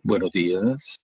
Buenos días.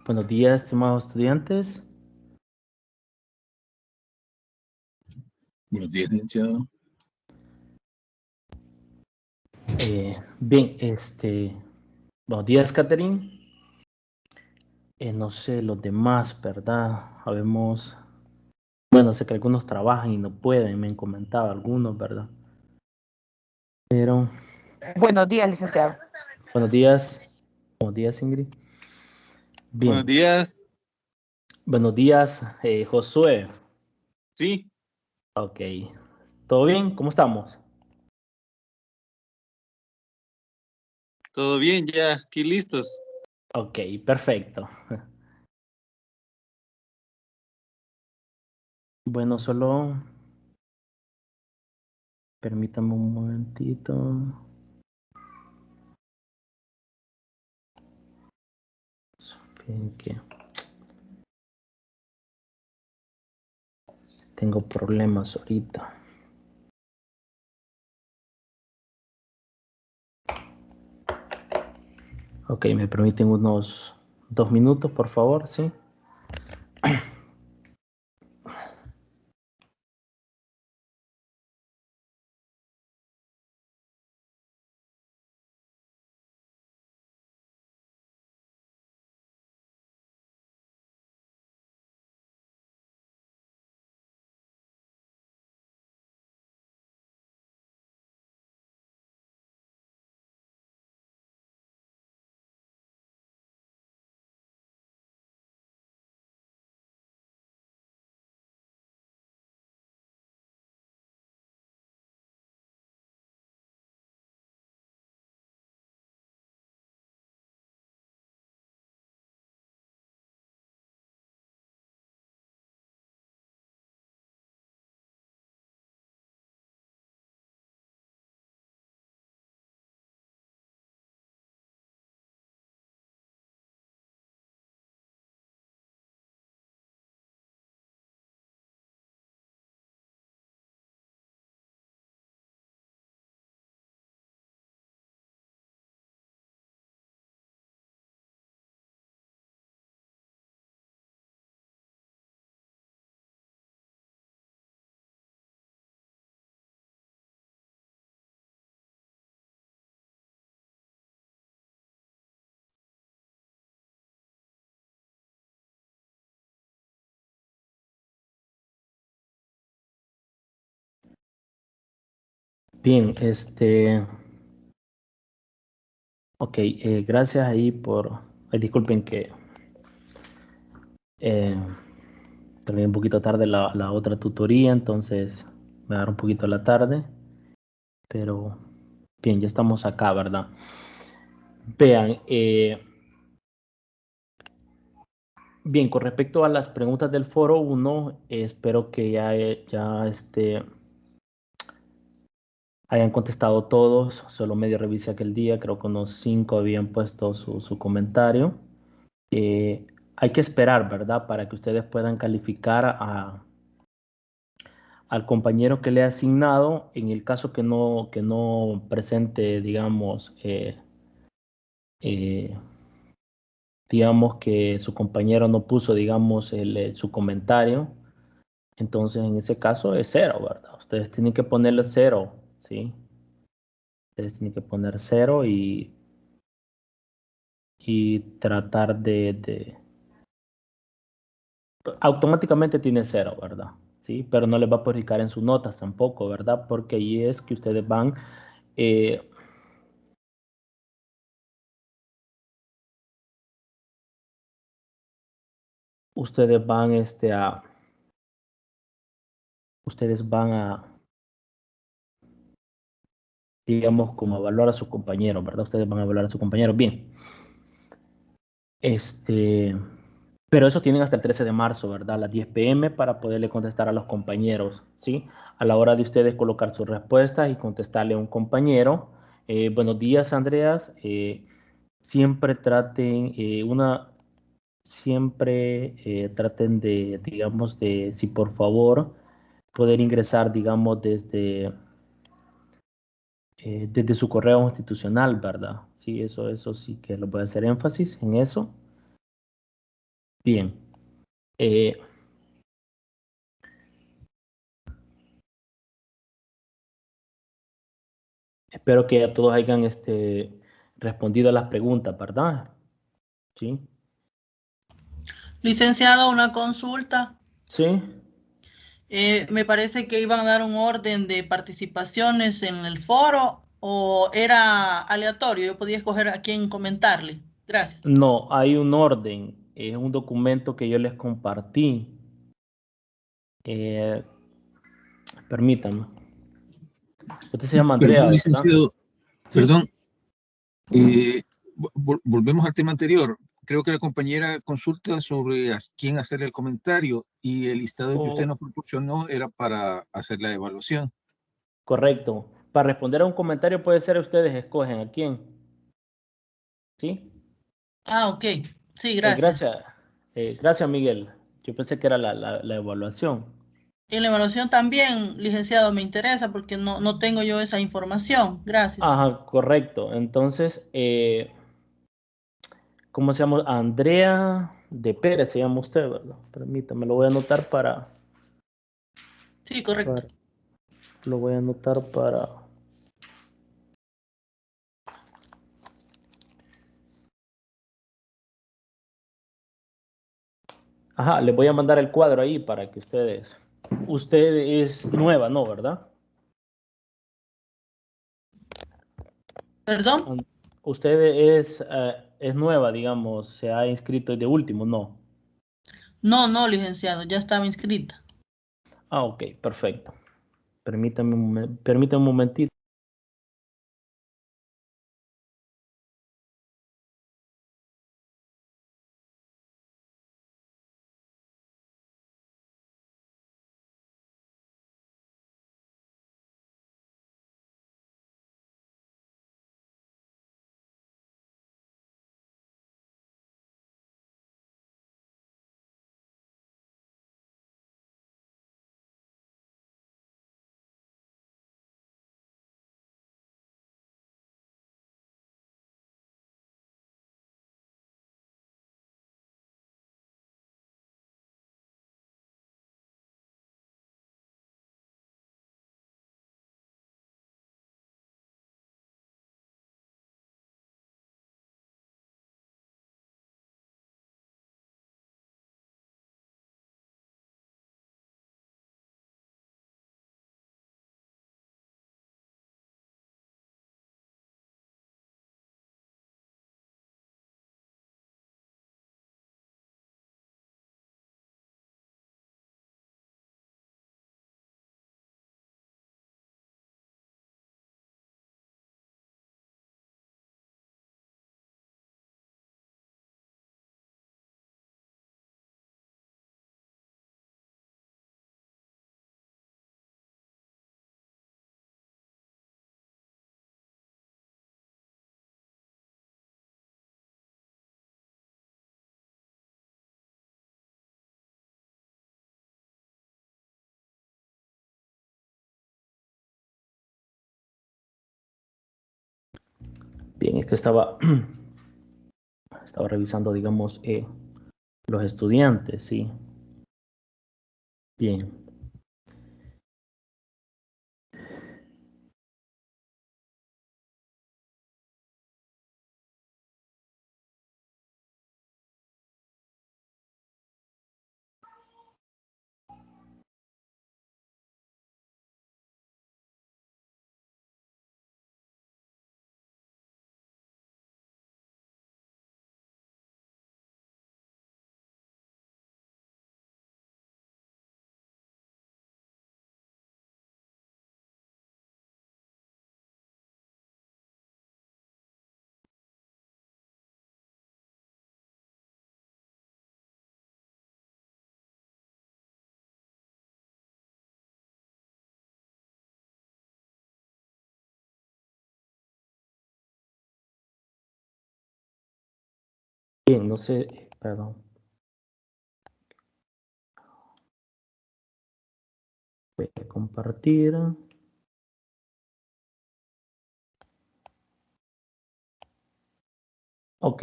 Buenos días, estimados estudiantes. Buenos días, licenciado. Bien, buenos días, Catherine. No sé, los demás, ¿verdad? Habemos, bueno, sé que algunos trabajan y no pueden, me han comentado algunos, ¿verdad? Pero, Buenos días, licenciado. buenos días, Ingrid. Buenos Bien, días. buenos días, Josué. Sí, Ok, ¿todo bien? ¿Cómo estamos? todo bien, ya aquí listos. Ok, perfecto. Bueno, solo permítame un momentito. Bien, que tengo problemas ahorita. Ok, me permiten unos 2 minutos, por favor, ¿sí? Bien, ok, gracias ahí por, disculpen que eh, terminé un poquito tarde la otra tutoría, entonces me agarró un poquito la tarde, pero bien, ya estamos acá, ¿verdad? Vean, bien, con respecto a las preguntas del foro 1, espero que ya hayan contestado todos, solo medio revisé aquel día, creo que unos 5 habían puesto su comentario. Hay que esperar, ¿verdad? Para que ustedes puedan calificar al compañero que le ha asignado. En el caso que no presente, eh, digamos que su compañero no puso, digamos, su comentario, entonces en ese caso es 0, ¿verdad? Ustedes tienen que ponerle 0, ¿sí? Ustedes tienen que poner 0 y tratar automáticamente tiene 0, ¿verdad? Sí, pero no les va a perjudicar en sus notas tampoco, ¿verdad? Porque ahí es que eh, ustedes van, ustedes van a, digamos, como evaluar a su compañero, ¿verdad? Ustedes van a evaluar a su compañero. Bien. Pero eso tienen hasta el 13 de marzo, ¿verdad? A las 10 p.m. para poderle contestar a los compañeros, ¿sí? A la hora de ustedes colocar sus respuestas y contestarle a un compañero. Buenos días, Andreas. Siempre traten siempre traten de, digamos, si por favor, poder ingresar, digamos, desde su correo institucional, ¿verdad? Sí, eso sí que lo voy a hacer énfasis en eso. Bien. Eh, espero que todos hayan respondido a las preguntas, ¿verdad? Sí. Licenciado, una consulta. Sí. Me parece que iban a dar un orden de participaciones en el foro o era aleatorio. Yo podía escoger a quién comentarle. Gracias. No, hay un orden. Es un documento que yo les compartí. Eh, permítanme. Usted se llama Andrea, Perdón, ¿verdad? licenciado, Sí. perdón. Volvemos al tema anterior. Creo que la compañera consulta sobre a quién hacerle el comentario y el listado que usted Oh, nos proporcionó era para hacer la evaluación. correcto. Para responder a un comentario puede ser ustedes escogen a quién. ¿Sí? Ah, ok. Sí, gracias. Gracias. Gracias, Miguel. Yo pensé que era la evaluación. En la evaluación también, licenciado, me interesa porque no tengo yo esa información. Gracias. Ajá, correcto. Entonces, ¿cómo se llama? Andrea de Pérez se llama usted, ¿verdad? Permítame, lo voy a anotar Sí, correcto. para- lo voy a anotar para. Ajá, les voy a mandar el cuadro ahí para que ustedes. Usted es nueva, ¿no? ¿Verdad? ¿Perdón? Usted es nueva, digamos, se ha inscrito de último, ¿no? No, licenciado, ya estaba inscrita. Ah, ok, perfecto. Permítame un momentito. Bien, es que estaba revisando, digamos, los estudiantes, sí. Bien. Bien, no sé, perdón. Voy a compartir. Ok.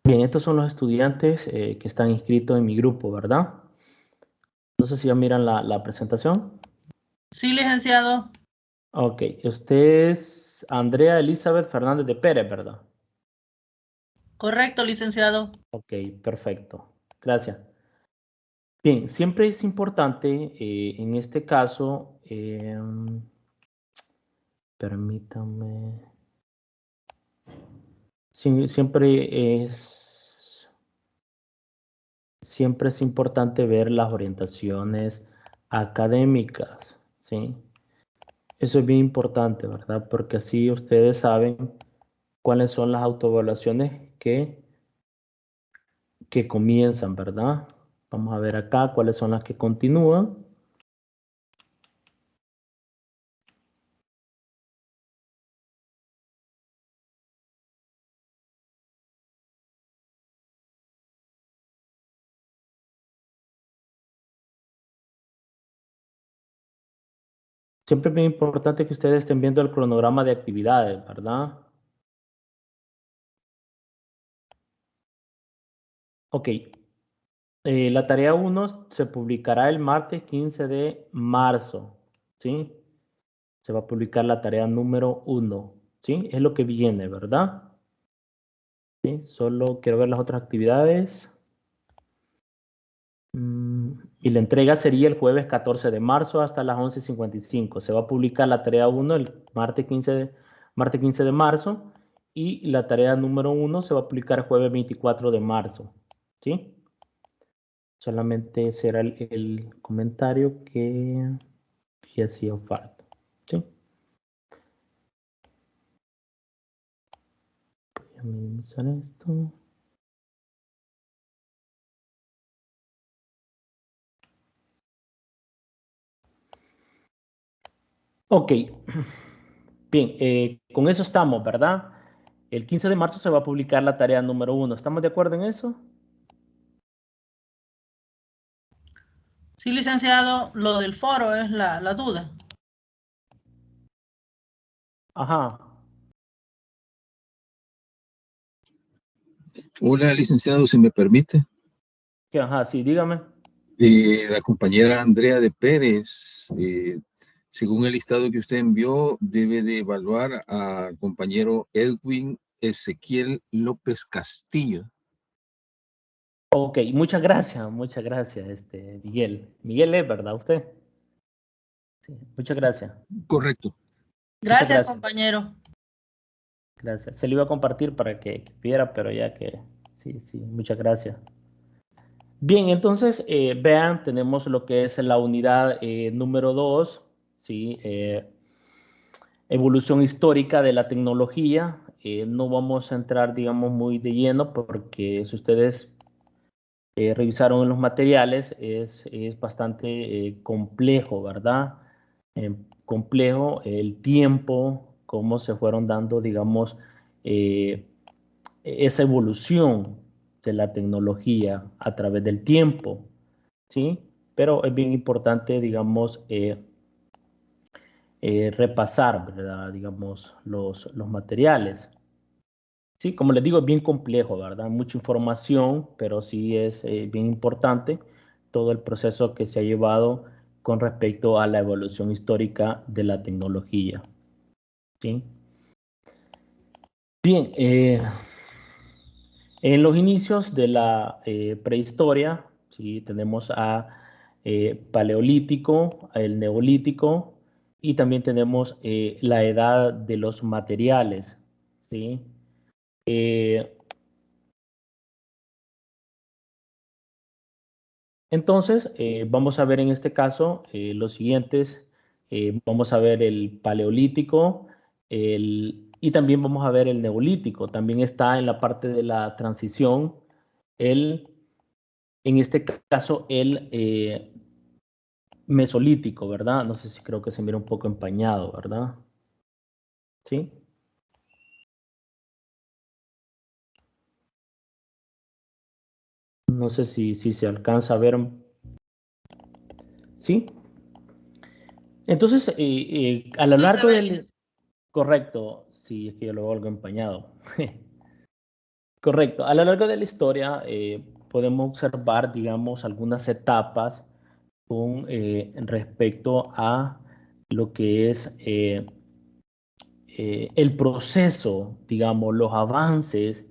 Bien, estos son los estudiantes que están inscritos en mi grupo, ¿verdad? No sé si ya miran la presentación. Sí, licenciado. Ok, usted es Andrea Elizabeth Fernández de Pérez, ¿verdad? Correcto, licenciado. Ok, perfecto. Gracias. Bien, siempre es importante en este caso, permítame, siempre es importante ver las orientaciones académicas, ¿sí? Eso es bien importante, ¿verdad? Porque así ustedes saben cuáles son las autoevaluaciones que comienzan, ¿verdad? Vamos a ver acá cuáles son las que continúan. Siempre es bien importante que ustedes estén viendo el cronograma de actividades, ¿verdad? Ok. La tarea 1 se publicará el martes 15 de marzo, ¿sí? Se va a publicar la tarea número 1, ¿sí? Es lo que viene, ¿verdad? ¿Sí? Solo quiero ver las otras actividades. Y la entrega sería el jueves 14 de marzo hasta las 11:55. Se va a publicar la tarea 1 el martes 15 de marzo y la tarea número 1 se va a publicar el jueves 24 de marzo, ¿sí? Solamente será el comentario que hacía falta, ¿sí? Voy a minimizar esto. Ok. Bien, con eso estamos, ¿verdad? El 15 de marzo se va a publicar la tarea número 1. ¿Estamos de acuerdo en eso? Sí, licenciado, lo del foro es la duda. Ajá. Hola, licenciado, si me permite. Ajá, sí, dígame. La compañera Andrea de Pérez, según el listado que usted envió, debe de evaluar al compañero Edwin Ezequiel López Castillo. Ok, muchas gracias, Miguel. Miguel es, ¿verdad? Usted. Sí, muchas gracias. Correcto. Muchas Gracias, gracias. compañero. Gracias. Se lo iba a compartir para que viera, pero ya que sí, sí, muchas gracias. Bien, entonces, vean, tenemos lo que es la unidad número 2, ¿sí? Evolución histórica de la tecnología. No vamos a entrar, digamos, muy de lleno porque si ustedes revisaron en los materiales, es bastante complejo, ¿verdad? Complejo el tiempo, cómo se fueron dando, digamos, esa evolución de la tecnología a través del tiempo, ¿sí? Pero es bien importante, digamos, repasar, ¿verdad? Digamos, los materiales. Sí, como les digo, es bien complejo, ¿verdad? Mucha información, pero sí es bien importante todo el proceso que se ha llevado con respecto a la evolución histórica de la tecnología. ¿Sí? Bien, en los inicios de la prehistoria, ¿sí? Tenemos a paleolítico, el neolítico y también tenemos la edad de los materiales, ¿sí? Entonces, vamos a ver en este caso los siguientes. Vamos a ver el paleolítico y también vamos a ver el neolítico. También está en la parte de la transición, en este caso, el mesolítico, ¿verdad? No sé si creo que se mira un poco empañado, ¿verdad? ¿Sí? No sé si se alcanza a ver. ¿Sí? Entonces, a lo Sí se largo ve, del... licenciado. Correcto, sí, es que yo lo veo algo empañado. Correcto. A lo largo de la historia podemos observar, digamos, algunas etapas con respecto a lo que es el proceso, digamos, los avances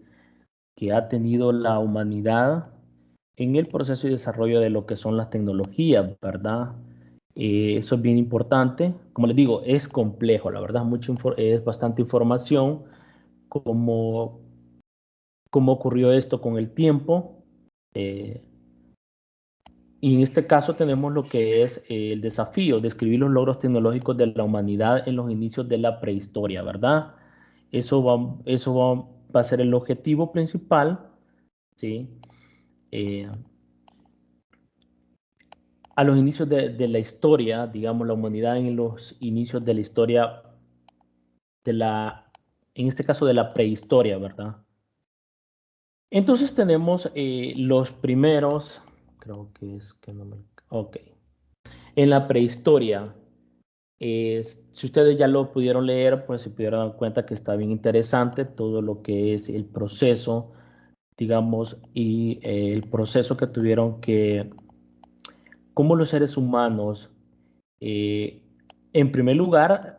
que ha tenido la humanidad en el proceso y desarrollo de lo que son las tecnologías, ¿verdad? Eso es bien importante. Como les digo, es complejo, la verdad, es bastante información, cómo, cómo ocurrió esto con el tiempo. Y en este caso tenemos lo que es el desafío, describir los logros tecnológicos de la humanidad en los inicios de la prehistoria, ¿verdad? Va a ser el objetivo principal, ¿sí? Eh, a los inicios de la historia, digamos, la humanidad en los inicios de la historia en este caso de la prehistoria, ¿verdad? Entonces tenemos los primeros, creo que es que no me... Ok. En la prehistoria, si ustedes ya lo pudieron leer, pues se pudieron dar cuenta que está bien interesante todo lo que es el proceso, digamos, y el proceso que tuvieron que, como los seres humanos, eh, en primer lugar,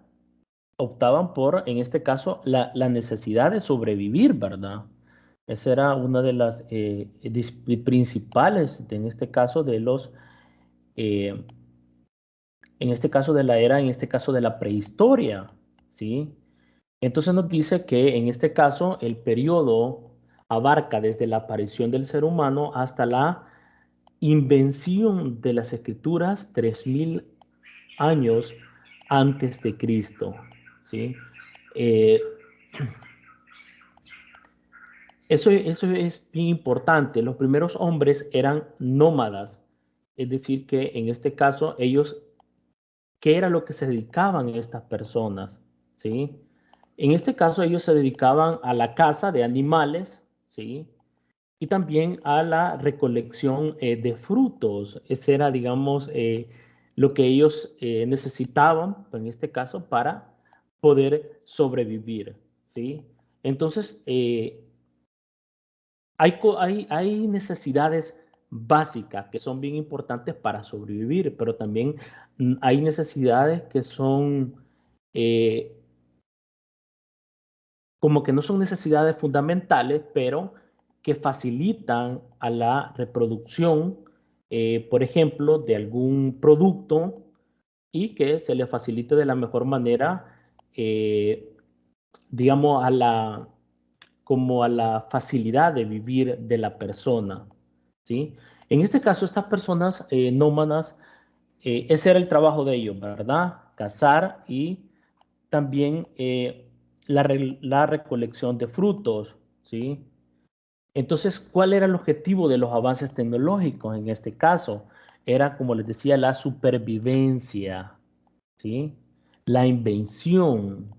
optaban por, en este caso, la necesidad de sobrevivir, ¿verdad? Esa era una de las principales, en este caso, eh, en este caso de la era, en este caso de la prehistoria, ¿sí? Entonces nos dice que en este caso el periodo abarca desde la aparición del ser humano hasta la invención de las escrituras 3000 años antes de Cristo, ¿sí? Eh, eso es bien importante. Los primeros hombres eran nómadas, es decir, que en este caso ellos, ¿qué era lo que se dedicaban estas personas? ¿Sí? En este caso ellos se dedicaban a la caza de animales, ¿sí? Y también a la recolección de frutos. Ese era, digamos, lo que ellos necesitaban, en este caso, para poder sobrevivir, ¿sí? Entonces, hay necesidades básicas que son bien importantes para sobrevivir, pero también hay necesidades que son eh, como que no son necesidades fundamentales, pero que facilitan a la reproducción, por ejemplo, de algún producto y que se le facilite de la mejor manera, digamos, como a la facilidad de vivir de la persona, ¿sí? En este caso, estas personas nómadas, ese era el trabajo de ellos, ¿verdad? Cazar y también la recolección de frutos, ¿sí? Entonces, ¿cuál era el objetivo de los avances tecnológicos en este caso? Era, como les decía, la supervivencia, ¿sí? La invención,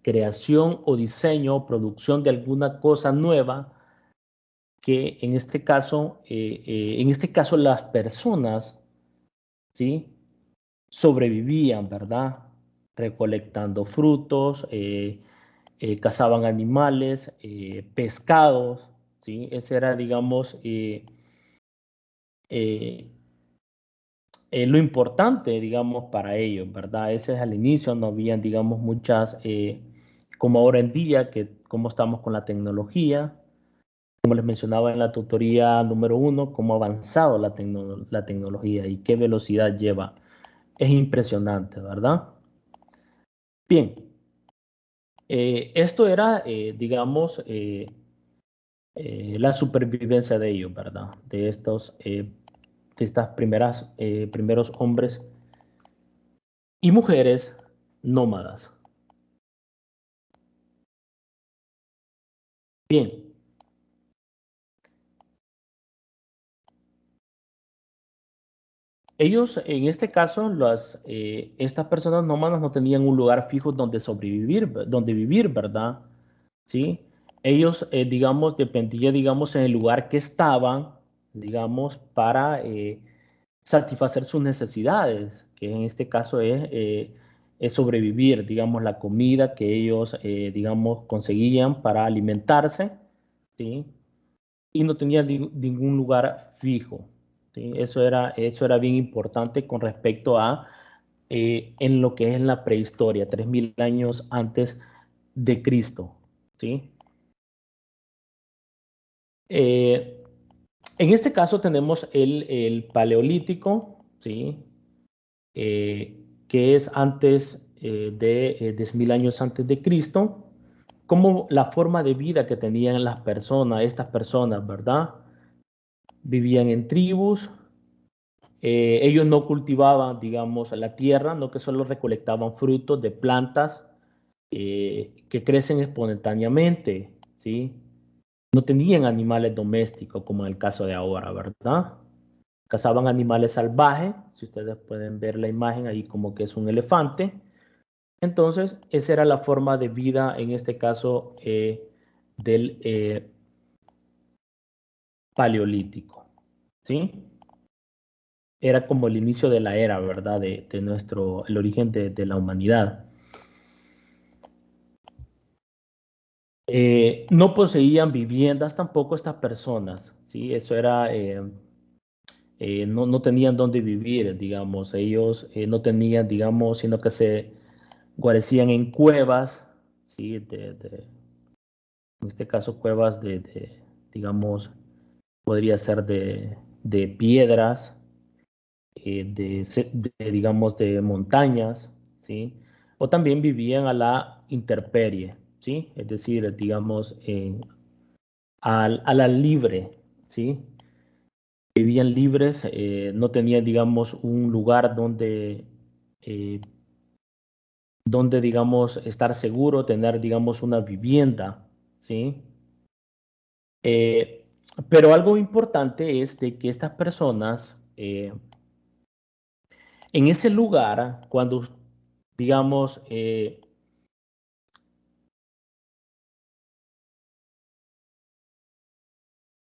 creación o diseño o producción de alguna cosa nueva que en este caso las personas, ¿sí? Sobrevivían, ¿verdad? Recolectando frutos, cazaban animales, pescados, ¿sí? Ese era, digamos, eh, lo importante, digamos, para ellos, ¿verdad? Ese es al inicio, no habían, digamos, muchas, como ahora en día, que cómo estamos con la tecnología, como les mencionaba en la tutoría número 1, cómo ha avanzado la tecnología y qué velocidad lleva. Es impresionante, ¿verdad? Bien, esto era, digamos, la supervivencia de ellos, ¿verdad? De estas primeros hombres y mujeres nómadas. Bien, ellos, en este caso, estas personas nómadas no tenían un lugar fijo donde sobrevivir, donde vivir, ¿verdad? ¿Sí? Ellos, digamos, dependía, digamos, en el lugar que estaban, digamos, para satisfacer sus necesidades, que en este caso es sobrevivir, digamos, la comida que ellos, digamos, conseguían para alimentarse, ¿sí? Y no tenía ningún lugar fijo, ¿sí? Eso era bien importante con respecto a en lo que es la prehistoria, 3000 años antes de Cristo, ¿sí? En este caso tenemos el paleolítico, ¿sí? Que es antes de 10.000 años antes de Cristo, como la forma de vida que tenían las personas, estas personas, ¿verdad? Vivían en tribus, ellos no cultivaban, digamos, la tierra, no que solo recolectaban frutos de plantas que crecen espontáneamente, ¿sí? No tenían animales domésticos como en el caso de ahora, ¿verdad? Cazaban animales salvajes, si ustedes pueden ver la imagen ahí como que es un elefante. Entonces, esa era la forma de vida, en este caso, del paleolítico, ¿sí? Era como el inicio de la era, ¿verdad? De el origen de la humanidad. No poseían viviendas tampoco estas personas, ¿sí? Eso era, no tenían dónde vivir, digamos. Ellos no tenían, digamos, sino que se guarecían en cuevas, ¿sí? En este caso, cuevas digamos, podría ser de piedras, digamos, de montañas, ¿sí? O también vivían a la intemperie, ¿sí? Es decir, digamos, a la libre, ¿sí? Vivían libres, no tenían, digamos, un lugar eh, donde, digamos, estar seguro, tener, digamos, una vivienda, ¿sí? Eh, pero algo importante es de que estas personas, en ese lugar, cuando, digamos,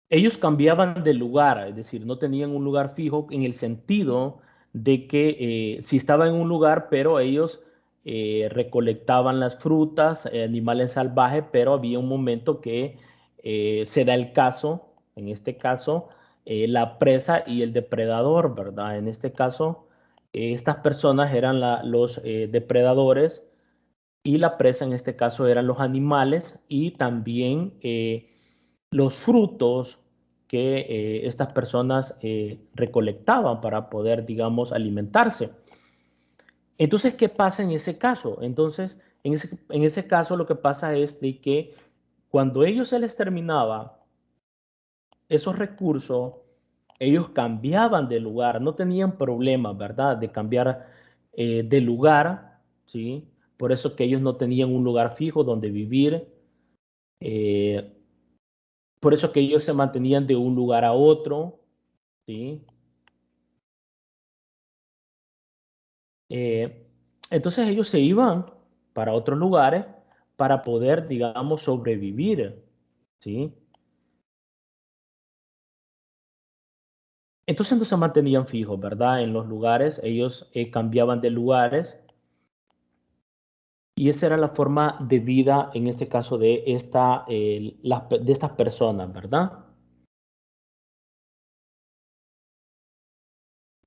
ellos cambiaban de lugar, es decir, no tenían un lugar fijo en el sentido de que si estaban en un lugar, pero ellos recolectaban las frutas, animales salvajes, pero había un momento que se da el caso, en este caso, la presa y el depredador, ¿verdad? En este caso, estas personas eran los depredadores y la presa en este caso eran los animales y también los frutos que estas personas recolectaban para poder, digamos, alimentarse. Entonces, ¿qué pasa en ese caso? Entonces, en ese caso lo que pasa es de que cuando ellos se les terminaba esos recursos, ellos cambiaban de lugar, no tenían problema, ¿verdad? De cambiar de lugar, ¿sí? Por eso que ellos no tenían un lugar fijo donde vivir. Eh, por eso que ellos se mantenían de un lugar a otro, ¿sí? Eh, entonces ellos se iban para otros lugares para poder, digamos, sobrevivir, ¿sí? Entonces no se mantenían fijos, ¿verdad? En los lugares, ellos cambiaban de lugares y esa era la forma de vida, en este caso, de estas personas, ¿verdad?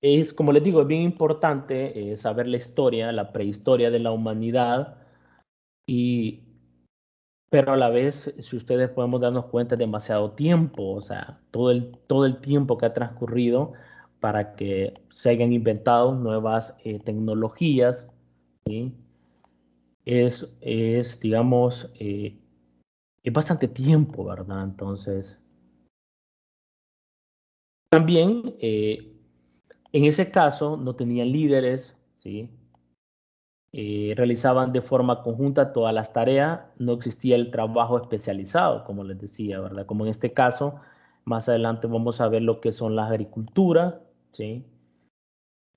Es, como les digo, es bien importante saber la historia, la prehistoria de la humanidad, y, pero a la vez, si ustedes podemos darnos cuenta, es demasiado tiempo, o sea, todo el tiempo que ha transcurrido para que se hayan inventado nuevas tecnologías, ¿sí? Digamos, es bastante tiempo, ¿verdad? Entonces, también en ese caso no tenían líderes, ¿sí? Realizaban de forma conjunta todas las tareas, no existía el trabajo especializado, como les decía, ¿verdad? Como en este caso, más adelante vamos a ver lo que son las agriculturas, ¿sí?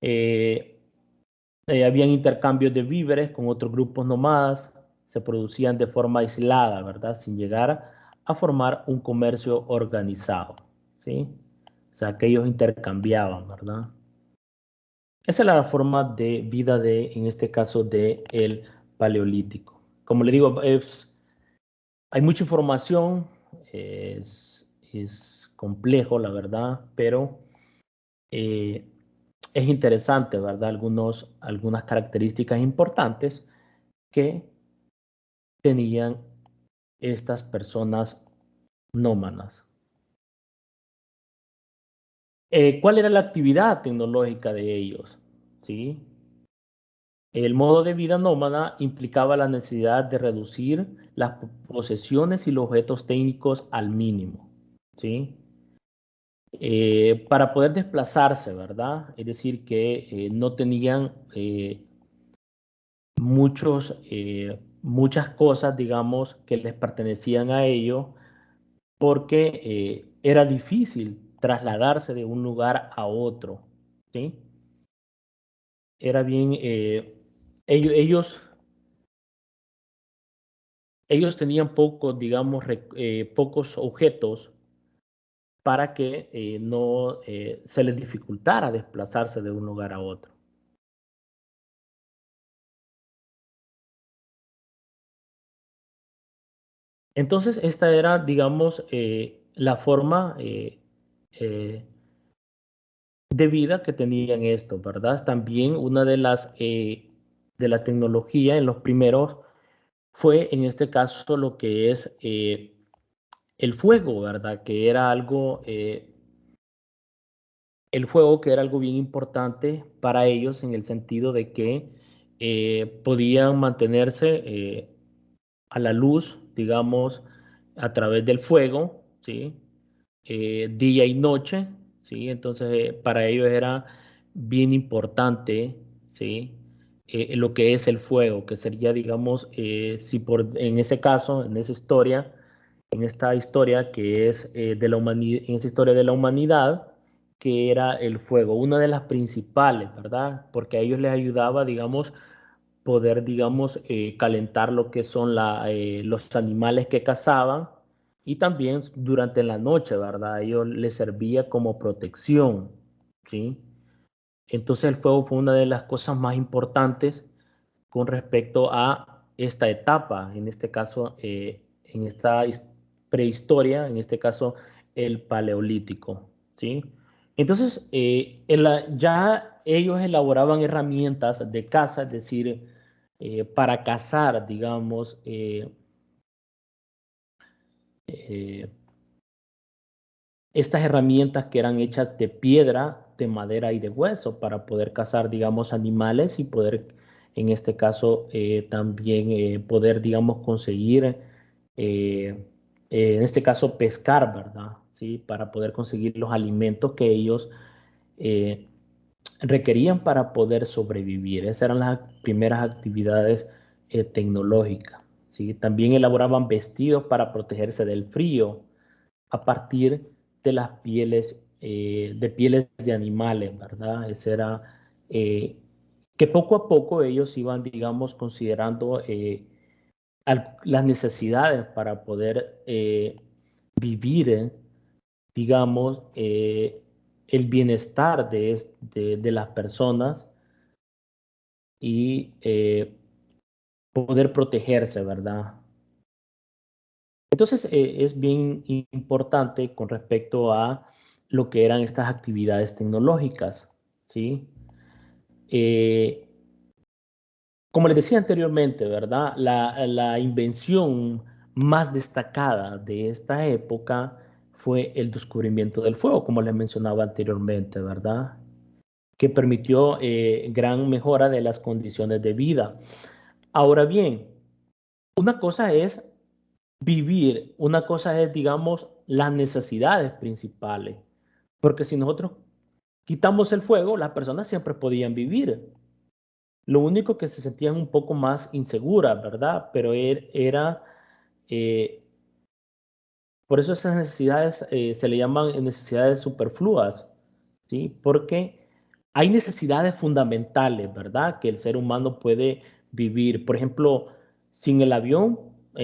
Eh, habían intercambios de víveres con otros grupos nómadas, se producían de forma aislada, ¿verdad? Sin llegar a formar un comercio organizado, ¿sí? O sea, que ellos intercambiaban, ¿verdad? Esa es la forma de vida en este caso, de el paleolítico. Como le digo, hay mucha información, es complejo, la verdad, pero es interesante, ¿verdad? Algunas características importantes que tenían estas personas nómadas. ¿Cuál era la actividad tecnológica de ellos? ¿Sí? El modo de vida nómada implicaba la necesidad de reducir las posesiones y los objetos técnicos al mínimo, ¿sí? Para poder desplazarse, ¿verdad? Es decir, que no tenían muchas cosas, digamos, que les pertenecían a ellos, porque era difícil trasladarse de un lugar a otro, ¿sí? Era bien, ellos tenían pocos, digamos, pocos objetos para que no se les dificultara desplazarse de un lugar a otro. Entonces, esta era, digamos, la forma de vida que tenían esto, ¿verdad? También una de la tecnología en los primeros fue, en este caso, lo que es el fuego, ¿verdad? Que era algo, el fuego que era algo bien importante para ellos en el sentido de que podían mantenerse a la luz, digamos, a través del fuego, ¿sí? Día y noche, ¿sí? Entonces, para ellos era bien importante, ¿sí? Lo que es el fuego, que sería, digamos, si en ese caso, en esa historia, en esta historia que es de la humanidad, en esa historia de la humanidad, que era el fuego, una de las principales, ¿verdad? Porque a ellos les ayudaba, digamos, poder, digamos, calentar lo que son los animales que cazaban y también durante la noche, ¿verdad? A ellos les servía como protección, ¿sí? Entonces el fuego fue una de las cosas más importantes con respecto a esta etapa, en este caso, en esta prehistoria, en este caso, el paleolítico, ¿sí? Entonces, ya ellos elaboraban herramientas de caza, es decir, para cazar, digamos, estas herramientas que eran hechas de piedra, de madera y de hueso para poder cazar, digamos, animales y poder, en este caso, también poder, digamos, conseguir, en este caso, pescar, ¿verdad? ¿Sí? Para poder conseguir los alimentos que ellos eh, requerían para poder sobrevivir. Esas eran las primeras actividades tecnológicas, ¿sí? También elaboraban vestidos para protegerse del frío a partir de las pieles de animales, ¿verdad? Ese era que poco a poco ellos iban, digamos, considerando las necesidades para poder vivir, digamos, el bienestar de las personas y poder protegerse, ¿verdad? Entonces, es bien importante con respecto a lo que eran estas actividades tecnológicas, ¿sí? Eh, Como les decía anteriormente, ¿verdad? La invención más destacada de esta época fue el descubrimiento del fuego, como les mencionaba anteriormente, ¿verdad? Que permitió gran mejora de las condiciones de vida. Ahora bien, una cosa es vivir, una cosa es, digamos, las necesidades principales, porque si nosotros quitamos el fuego, las personas siempre podían vivir. Lo único que se sentían un poco más inseguras, ¿verdad? Pero era, eh, por eso esas necesidades se le llaman necesidades superfluas, ¿sí? Porque hay necesidades fundamentales, ¿verdad? Que el ser humano puede vivir. Por ejemplo, sin el avión,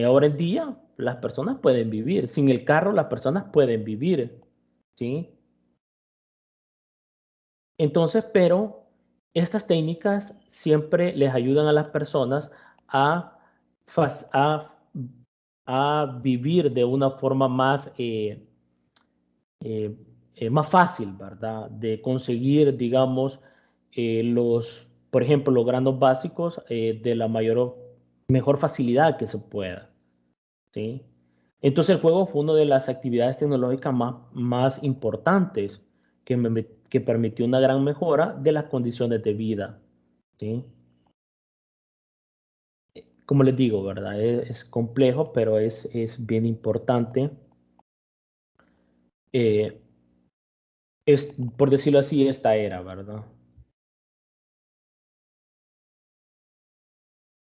ahora en día, las personas pueden vivir. Sin el carro, las personas pueden vivir, ¿sí? Entonces, pero estas técnicas siempre les ayudan a las personas a a vivir de una forma más, más fácil, ¿verdad? De conseguir, digamos, por ejemplo, los granos básicos de la mejor facilidad que se pueda, ¿sí? Entonces el juego fue una de las actividades tecnológicas más importantes que permitió una gran mejora de las condiciones de vida, ¿sí? Como les digo, ¿verdad? Es complejo, pero es bien importante. Por decirlo así, esta era, ¿verdad?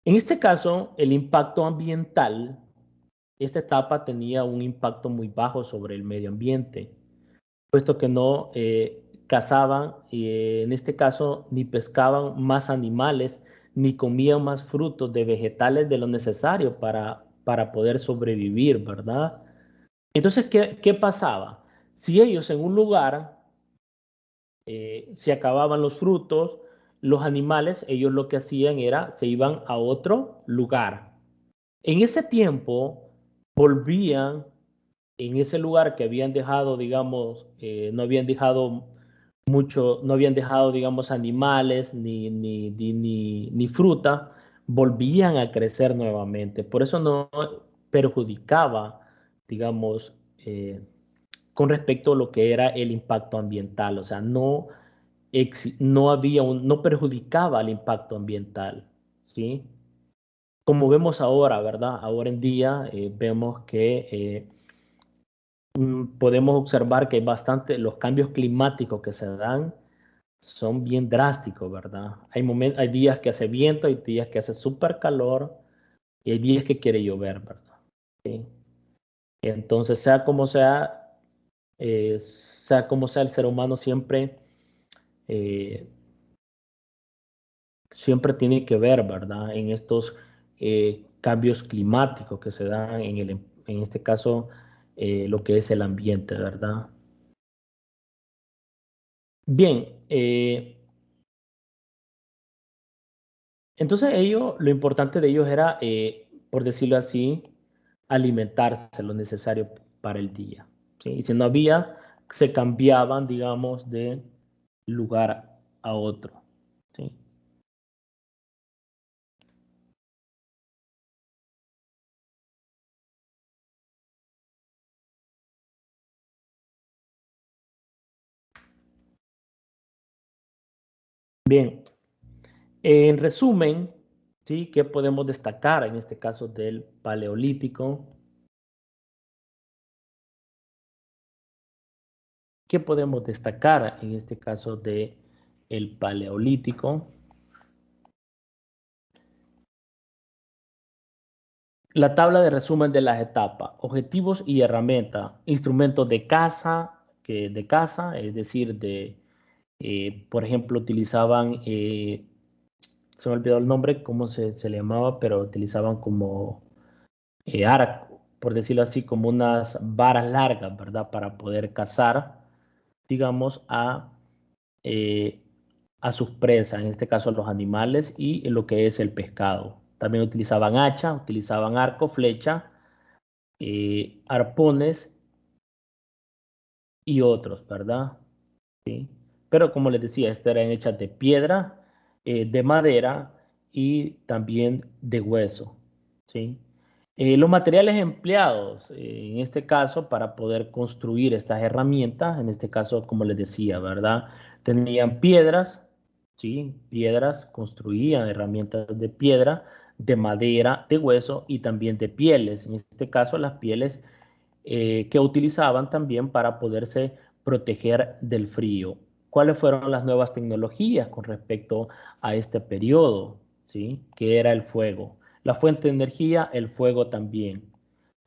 En este caso, el impacto ambiental, esta etapa tenía un impacto muy bajo sobre el medio ambiente, puesto que no cazaban, en este caso, ni pescaban más animales, ni comían más frutos de vegetales de lo necesario para poder sobrevivir, ¿verdad? Entonces, ¿qué pasaba? Si ellos en un lugar se acababan los frutos, los animales, ellos lo que hacían era, se iban a otro lugar. En ese tiempo, volvían en ese lugar que habían dejado, digamos, no habían dejado mucho, no habían dejado, digamos, animales ni fruta, volvían a crecer nuevamente. Por eso no perjudicaba, digamos, con respecto a lo que era el impacto ambiental. O sea, no perjudicaba el impacto ambiental, ¿sí? Como vemos ahora, ¿verdad? Ahora en día vemos que podemos observar que los cambios climáticos que se dan son bien drásticos, ¿verdad? Hay días que hace viento, hay días que hace súper calor y hay días que quiere llover, ¿verdad? ¿Sí? Entonces, sea como sea, el ser humano eh, siempre tiene que ver, ¿verdad? En estos cambios climáticos que se dan en este caso, lo que es el ambiente, ¿verdad? Bien, entonces lo importante de ellos era, por decirlo así, alimentarse lo necesario para el día, ¿sí? Y si no había, se cambiaban, digamos, de lugar a otro, ¿sí? Bien, en resumen, ¿sí? ¿Qué podemos destacar en este caso del Paleolítico? ¿Qué podemos destacar en este caso de el Paleolítico? La tabla de resumen de las etapas, objetivos y herramientas, instrumentos de caza, es decir, por ejemplo, utilizaban, se me olvidó el nombre, cómo se le llamaba, pero utilizaban como arco, por decirlo así, como unas varas largas, ¿verdad? Para poder cazar, digamos, eh, a sus presas, en este caso a los animales y lo que es el pescado. También utilizaban hacha, utilizaban arco, flecha, arpones y otros, ¿verdad? ¿Sí? Pero como les decía, estas eran hechas de piedra, de madera y también de hueso, ¿sí? Los materiales empleados, en este caso, para poder construir estas herramientas, en este caso, como les decía, ¿verdad? Tenían piedras, ¿sí? Piedras, construían herramientas de piedra, de madera, de hueso y también de pieles. En este caso, las pieles que utilizaban también para poderse proteger del frío. ¿Cuáles fueron las nuevas tecnologías con respecto a este periodo? ¿Sí? Que era el fuego. La fuente de energía, el fuego también.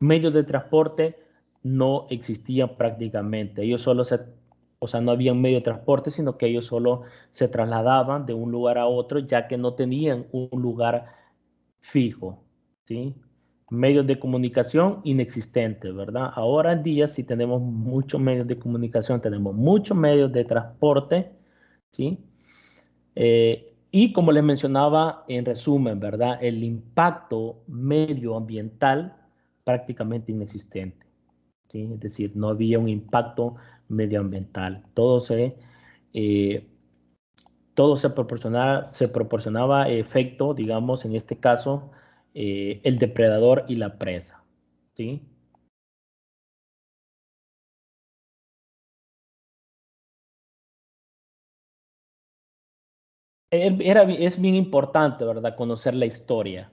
Medios de transporte no existían prácticamente. O sea, no había medio de transporte, sino que ellos solo se trasladaban de un lugar a otro, ya que no tenían un lugar fijo, ¿sí? Medios de comunicación inexistentes, ¿verdad? Ahora en día sí tenemos muchos medios de comunicación, tenemos muchos medios de transporte, ¿sí? Y como les mencionaba en resumen, ¿verdad? El impacto medioambiental prácticamente inexistente, ¿sí? Es decir, no había un impacto medioambiental. Todo se proporcionaba efecto, digamos, en este caso, el depredador y la presa, ¿sí? Es bien importante, ¿verdad?, conocer la historia.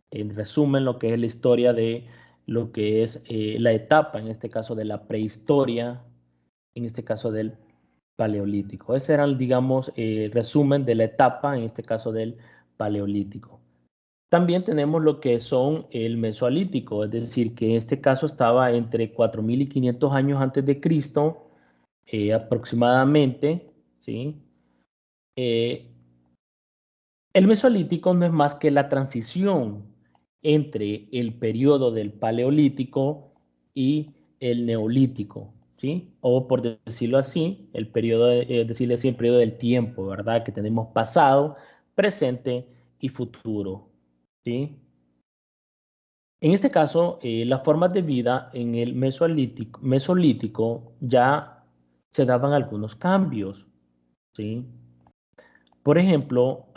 En resumen, lo que es la historia de lo que es la etapa, en este caso de la prehistoria, en este caso del paleolítico. Ese era, digamos, el resumen de la etapa, en este caso del paleolítico. También tenemos lo que son el mesolítico, es decir, que en este caso estaba entre 4500 años antes de Cristo, aproximadamente, ¿sí? El mesolítico no es más que la transición entre el periodo del paleolítico y el neolítico, ¿sí? O por decirlo así, el periodo, decirle así, el periodo del tiempo, ¿verdad? Que tenemos pasado, presente y futuro, ¿sí? En este caso, las formas de vida en el mesolítico ya se daban algunos cambios, ¿sí? Por ejemplo,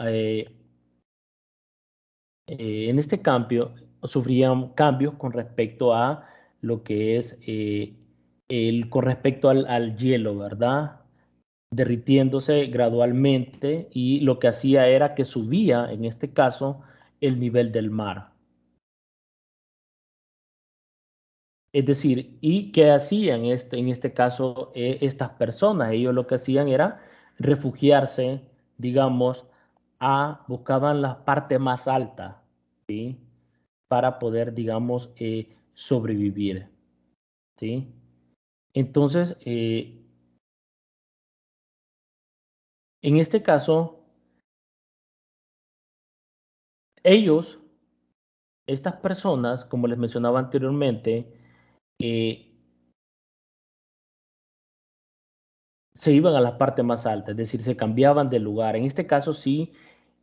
en este cambio sufrían cambios con respecto a lo que es con respecto al hielo, ¿verdad? Derritiéndose gradualmente y lo que hacía era que subía, en este caso, el nivel del mar. Es decir, ¿y qué hacían en este caso estas personas? Ellos lo que hacían era refugiarse, digamos, buscaban la parte más alta, ¿sí? Para poder, digamos, sobrevivir, ¿sí? Entonces, en este caso, ellos, estas personas, como les mencionaba anteriormente, eh, se iban a la parte más alta, es decir, se cambiaban de lugar. En este caso, sí,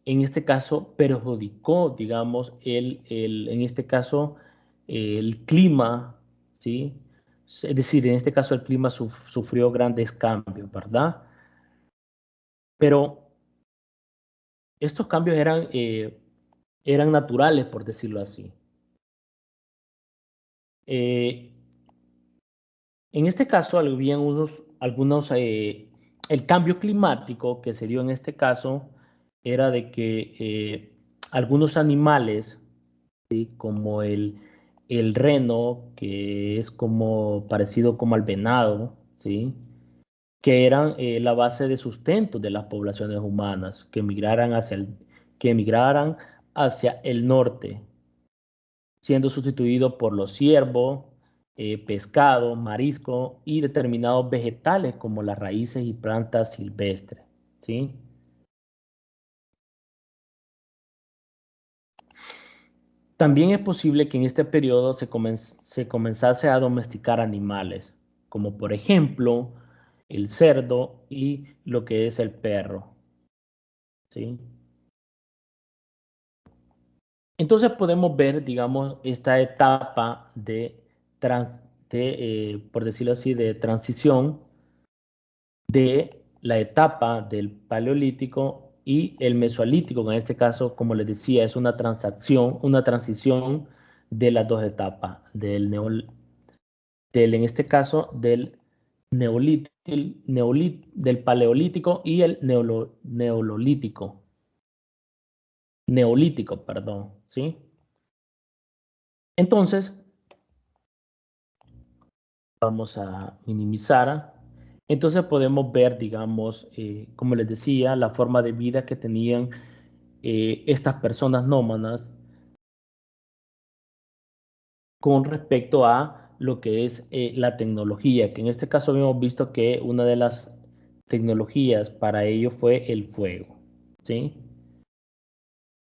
en este caso perjudicó, digamos, en este caso, el clima, ¿sí? Es decir, en este caso el clima sufrió grandes cambios, ¿verdad? Pero estos cambios eran naturales, por decirlo así. Eh, en este caso, habían el cambio climático que se dio en este caso era de que algunos animales, ¿sí?, como el reno, que es como parecido como al venado, ¿sí?, que eran la base de sustento de las poblaciones humanas, que emigraran hacia el norte, siendo sustituido por los ciervos, pescado, marisco y determinados vegetales como las raíces y plantas silvestres, ¿sí? También es posible que en este periodo se comenzase a domesticar animales, como por ejemplo el cerdo y lo que es el perro, ¿sí? Entonces podemos ver, digamos, esta etapa por decirlo así, de transición de la etapa del paleolítico y el mesolítico, que en este caso, como les decía, es una transición de las dos etapas, en este caso, del paleolítico y el neolítico, perdón, ¿sí? Entonces, vamos a minimizar. Entonces podemos ver, digamos, como les decía, la forma de vida que tenían estas personas nómadas con respecto a lo que es la tecnología, que en este caso habíamos visto que una de las tecnologías para ello fue el fuego, ¿sí?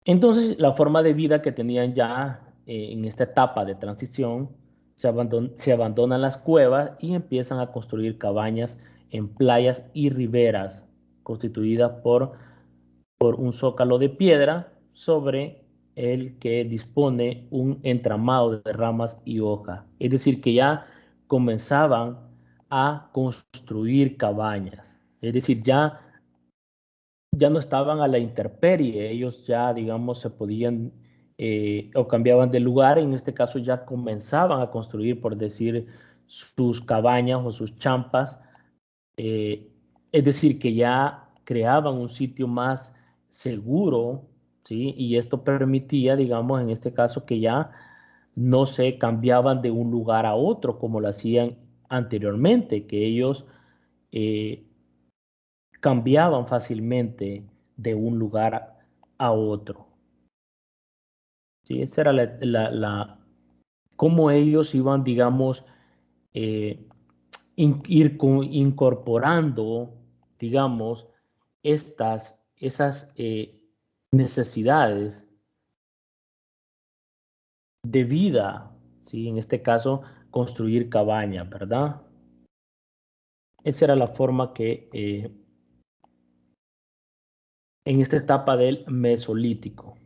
Entonces, la forma de vida que tenían ya en esta etapa de transición, se abandonan las cuevas y empiezan a construir cabañas en playas y riberas, constituidas por un zócalo de piedra sobre el que dispone un entramado de ramas y hojas. Es decir, que ya comenzaban a construir cabañas. Es decir, ya no estaban a la intemperie, ellos ya, digamos, se podían o cambiaban de lugar, en este caso ya comenzaban a construir, por decir, sus cabañas o sus champas, es decir, que ya creaban un sitio más seguro, ¿sí? Y esto permitía, digamos, en este caso, que ya no se cambiaban de un lugar a otro como lo hacían anteriormente, que ellos eh, cambiaban fácilmente de un lugar a otro. ¿Sí? Esa era cómo ellos iban, digamos, eh, incorporando, digamos, esas necesidades de vida, ¿sí? En este caso, construir cabañas, ¿verdad? Esa era la forma que en esta etapa del Mesolítico.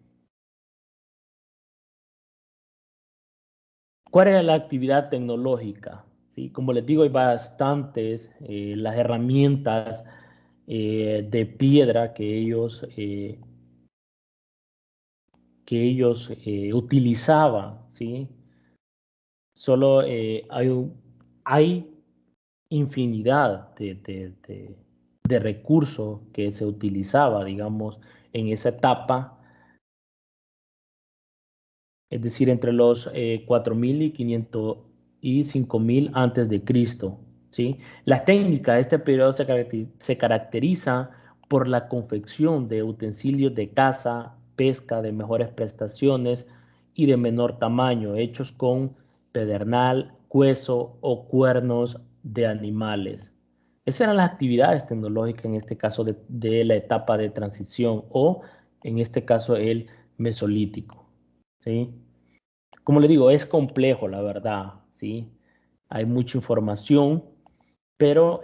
¿Cuál era la actividad tecnológica? ¿Sí? Como les digo, hay bastantes, las herramientas de piedra que ellos utilizaban, ¿sí? Solo hay infinidad de recursos que se utilizaba, digamos, en esa etapa, es decir, entre los 4000 y 500 y 5000 antes de Cristo, ¿sí? La técnica de este periodo se caracteriza por la confección de utensilios de caza, pesca de mejores prestaciones y de menor tamaño, hechos con pedernal, hueso o cuernos de animales. Esas eran las actividades tecnológicas en este caso de la etapa de transición o en este caso el mesolítico, ¿sí? Como le digo, es complejo, la verdad, ¿sí? Hay mucha información, pero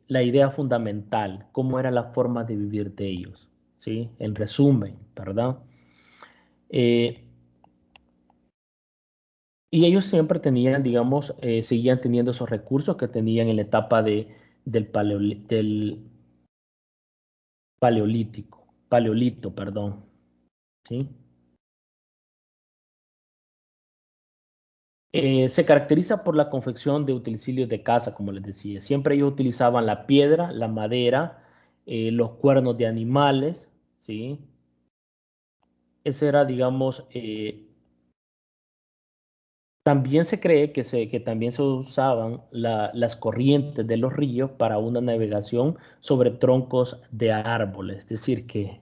la idea fundamental, cómo era la forma de vivir de ellos, ¿sí? En resumen, ¿verdad? Eh, y ellos siempre tenían, digamos, seguían teniendo esos recursos que tenían en la etapa del paleolito, perdón, ¿sí? Se caracteriza por la confección de utensilios de caza, como les decía. Siempre ellos utilizaban la piedra, la madera, los cuernos de animales, ¿sí? Ese era, digamos, también se cree que también se usaban las corrientes de los ríos para una navegación sobre troncos de árboles, es decir, que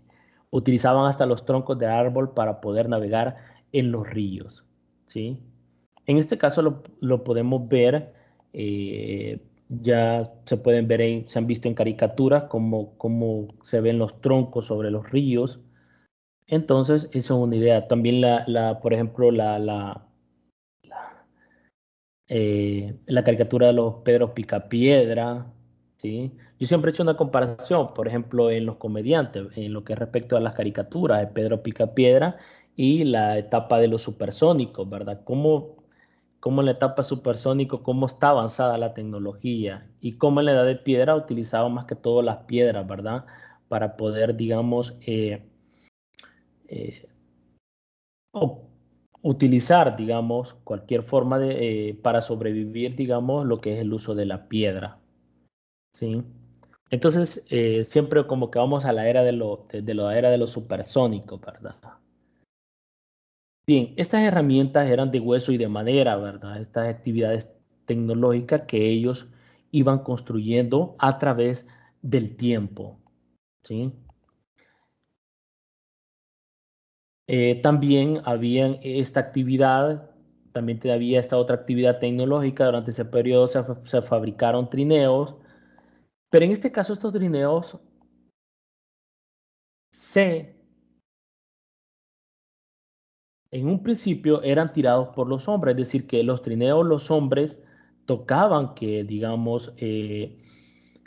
utilizaban hasta los troncos de árbol para poder navegar en los ríos, ¿sí? En este caso lo podemos ver, ya se pueden ver, se han visto en caricaturas cómo se ven los troncos sobre los ríos. Entonces, eso es una idea. También, por ejemplo, la caricatura de los Pedros Picapiedra, ¿sí? Yo siempre he hecho una comparación, por ejemplo, en los comediantes, en lo que respecto a las caricaturas de Pedro Picapiedra y la etapa de los supersónicos, ¿verdad? Cómo en la etapa supersónico, cómo está avanzada la tecnología y cómo en la edad de piedra utilizaban más que todo las piedras, ¿verdad? Para poder, digamos, eh, o utilizar, digamos, cualquier forma para sobrevivir, digamos, lo que es el uso de la piedra, ¿sí? Entonces, siempre como que vamos a la era de la era de los supersónicos, ¿verdad? Bien, estas herramientas eran de hueso y de madera, ¿verdad? Estas actividades tecnológicas que ellos iban construyendo a través del tiempo, ¿sí? También había esta actividad, también había esta otra actividad tecnológica. Durante ese periodo se fabricaron trineos, pero en este caso estos trineos se, en un principio eran tirados por los hombres, es decir, que los trineos los hombres tocaban que, digamos,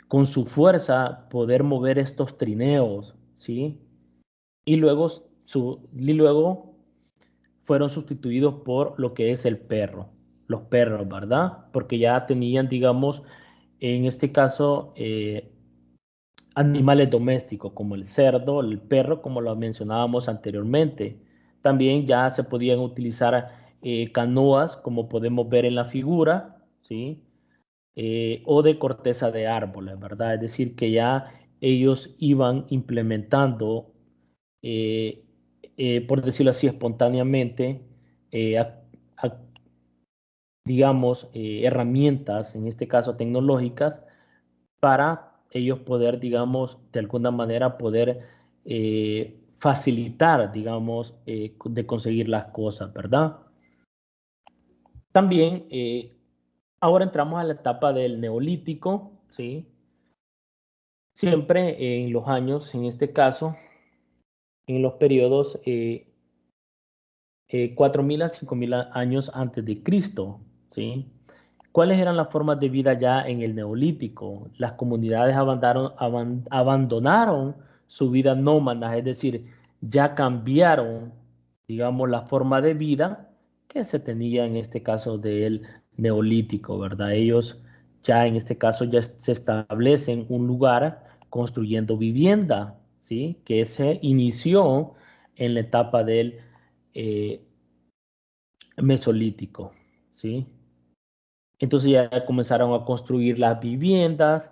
con su fuerza poder mover estos trineos, ¿sí? Y luego fueron sustituidos por lo que es el perro, los perros, ¿verdad? Porque ya tenían, digamos, en este caso, animales domésticos como el cerdo, el perro, como lo mencionábamos anteriormente. También ya se podían utilizar canoas, como podemos ver en la figura, ¿sí? O de corteza de árboles, ¿verdad? Es decir, que ya ellos iban implementando, eh, por decirlo así, espontáneamente, eh, a- a- digamos, herramientas, en este caso tecnológicas, para ellos poder, digamos, de alguna manera poder facilitar, digamos, de conseguir las cosas, ¿verdad? También, ahora entramos a la etapa del neolítico, ¿sí? Siempre en los años, en este caso, en los periodos 4.000 a 5.000 años antes de Cristo, ¿sí? ¿Cuáles eran las formas de vida ya en el Neolítico? Las comunidades abandonaron su vida nómada, es decir, ya cambiaron, digamos, la forma de vida que se tenía en este caso del Neolítico, ¿verdad? Ellos ya en este caso ya se establecen un lugar construyendo vivienda, ¿sí? Que se inició en la etapa del eh, Mesolítico, ¿sí? Entonces ya comenzaron a construir las viviendas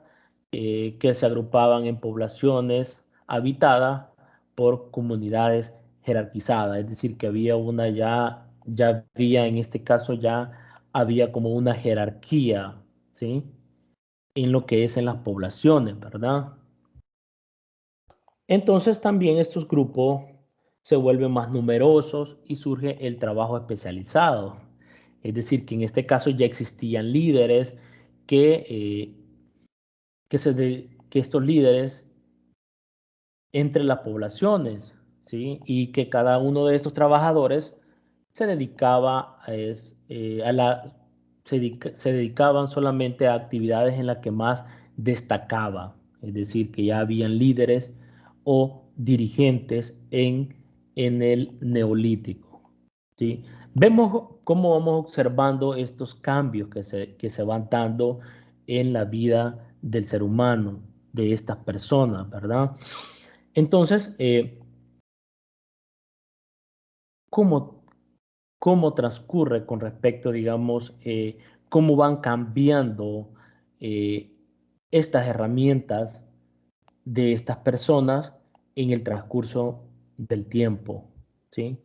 que se agrupaban en poblaciones habitadas por comunidades jerarquizadas, es decir, que había una ya había en este caso ya había como una jerarquía, ¿sí? En lo que es en las poblaciones, ¿verdad? Entonces también estos grupos se vuelven más numerosos y surge el trabajo especializado. Es decir, que en este caso ya existían líderes que, que estos líderes entre las poblaciones, ¿sí? Y que cada uno de estos trabajadores se dedicaba se dedicaban solamente a actividades en las que más destacaba, es decir, que ya habían líderes o dirigentes en el neolítico, ¿sí? Vemos cómo vamos observando estos cambios que se van dando en la vida del ser humano, de estas personas, ¿verdad? Entonces, ¿cómo, cómo transcurre con respecto, digamos, cómo van cambiando eh, estas herramientas de estas personas en el transcurso del tiempo, ¿sí?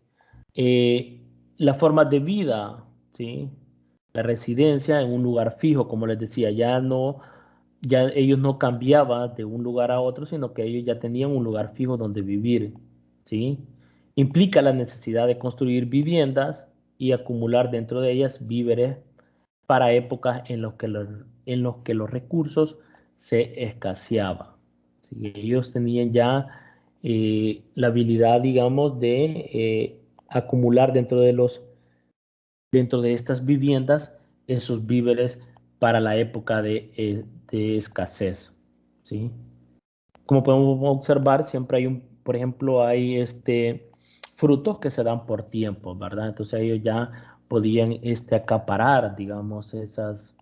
La forma de vida, ¿sí? La residencia en un lugar fijo, como les decía, ya ellos no cambiaban de un lugar a otro, sino que ellos ya tenían un lugar fijo donde vivir, ¿sí? Implica la necesidad de construir viviendas y acumular dentro de ellas víveres para épocas en los que los recursos se escaseaban. ¿Sí? Ellos tenían ya la habilidad, digamos, de acumular dentro de estas viviendas esos víveres para la época de escasez, ¿sí? Como podemos observar, siempre hay por ejemplo, hay frutos que se dan por tiempo, ¿verdad? Entonces ellos ya podían acaparar, digamos, esos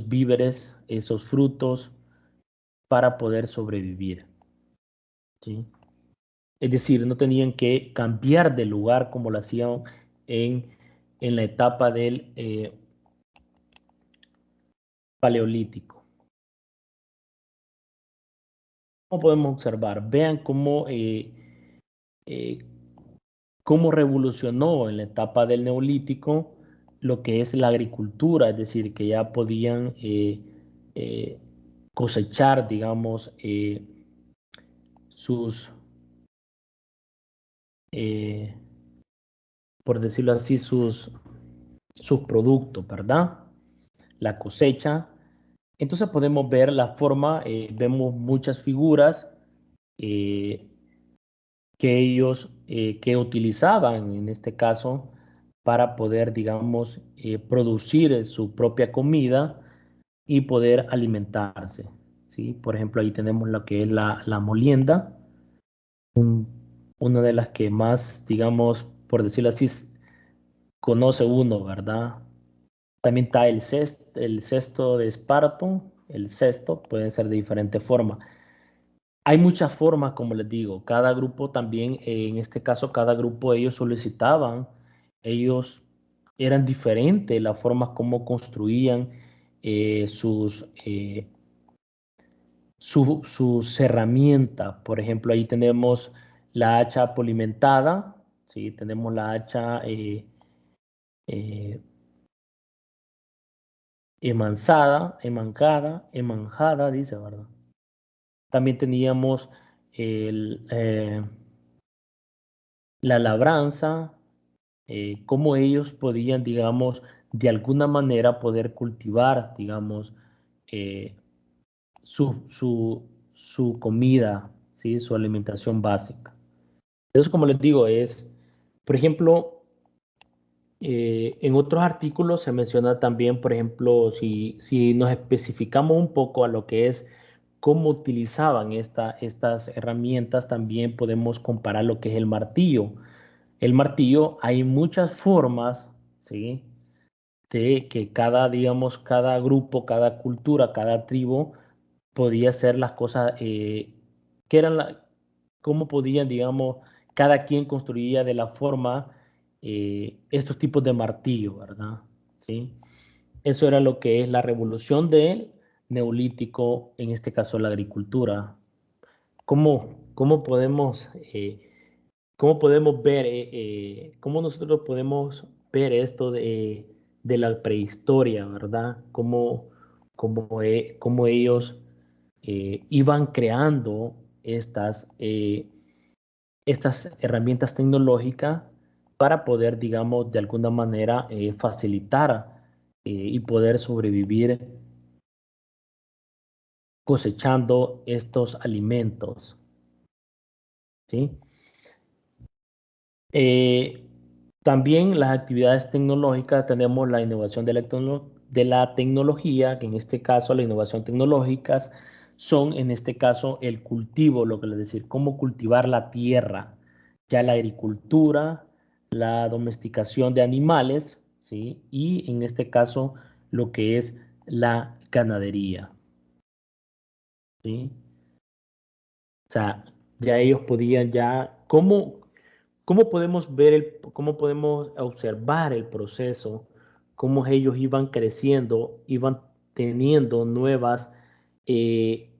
víveres, esos frutos para poder sobrevivir, ¿sí? Es decir, no tenían que cambiar de lugar como lo hacían en, en la etapa del paleolítico. Como podemos observar, vean eh, cómo revolucionó en la etapa del neolítico lo que es la agricultura, es decir, que ya podían eh, cosechar, digamos, sus, eh, por decirlo así, sus productos, ¿verdad? La cosecha. Entonces podemos ver la forma, vemos muchas figuras eh, que utilizaban en este caso para poder, digamos, producir su propia comida y poder alimentarse, ¿sí? Por ejemplo, ahí tenemos lo que es la molienda, una de las que más, digamos, por decirlo así, conoce uno, ¿verdad? También está el cesto de esparto, el cesto, puede ser de diferente forma. Hay muchas formas, como les digo, cada grupo también, en este caso, cada grupo ellos solicitaban, ellos eran diferentes las formas como construían sus herramientas. Por ejemplo, ahí tenemos la hacha polimentada, ¿sí? Tenemos la hacha eh, emanjada, dice, ¿verdad? También teníamos el, la labranza, cómo ellos podían, digamos, de alguna manera poder cultivar, digamos, eh, su comida, ¿sí? Su alimentación básica. Entonces, como les digo, es, por ejemplo, en otros artículos se menciona también, por ejemplo, si nos especificamos un poco a lo que es cómo utilizaban estas herramientas, también podemos comparar lo que es el martillo. El martillo, hay muchas formas, ¿sí? De que cada, digamos, cada grupo, cada cultura, cada tribu podía hacer las cosas, que eran cómo podían, digamos, cada quien construía de la forma estos tipos de martillo, ¿verdad? ¿Sí? Eso era lo que es la revolución del neolítico, en este caso la agricultura. ¿Cómo podemos ¿cómo podemos ver, cómo nosotros podemos ver esto de la prehistoria, ¿verdad? Cómo ellos iban creando estas herramientas tecnológicas para poder, digamos, de alguna manera facilitar y poder sobrevivir cosechando estos alimentos, ¿sí? Eh, También las actividades tecnológicas, tenemos la innovación de la tecnología, que en este caso la innovación tecnológica son en este caso el cultivo, lo que les decir, cómo cultivar la tierra, ya la agricultura, la domesticación de animales, ¿sí? Y en este caso lo que es la ganadería, ¿sí? O sea, ya ellos podían ya, ¿cómo podemos ver, cómo podemos observar el proceso, cómo ellos iban creciendo, iban teniendo eh,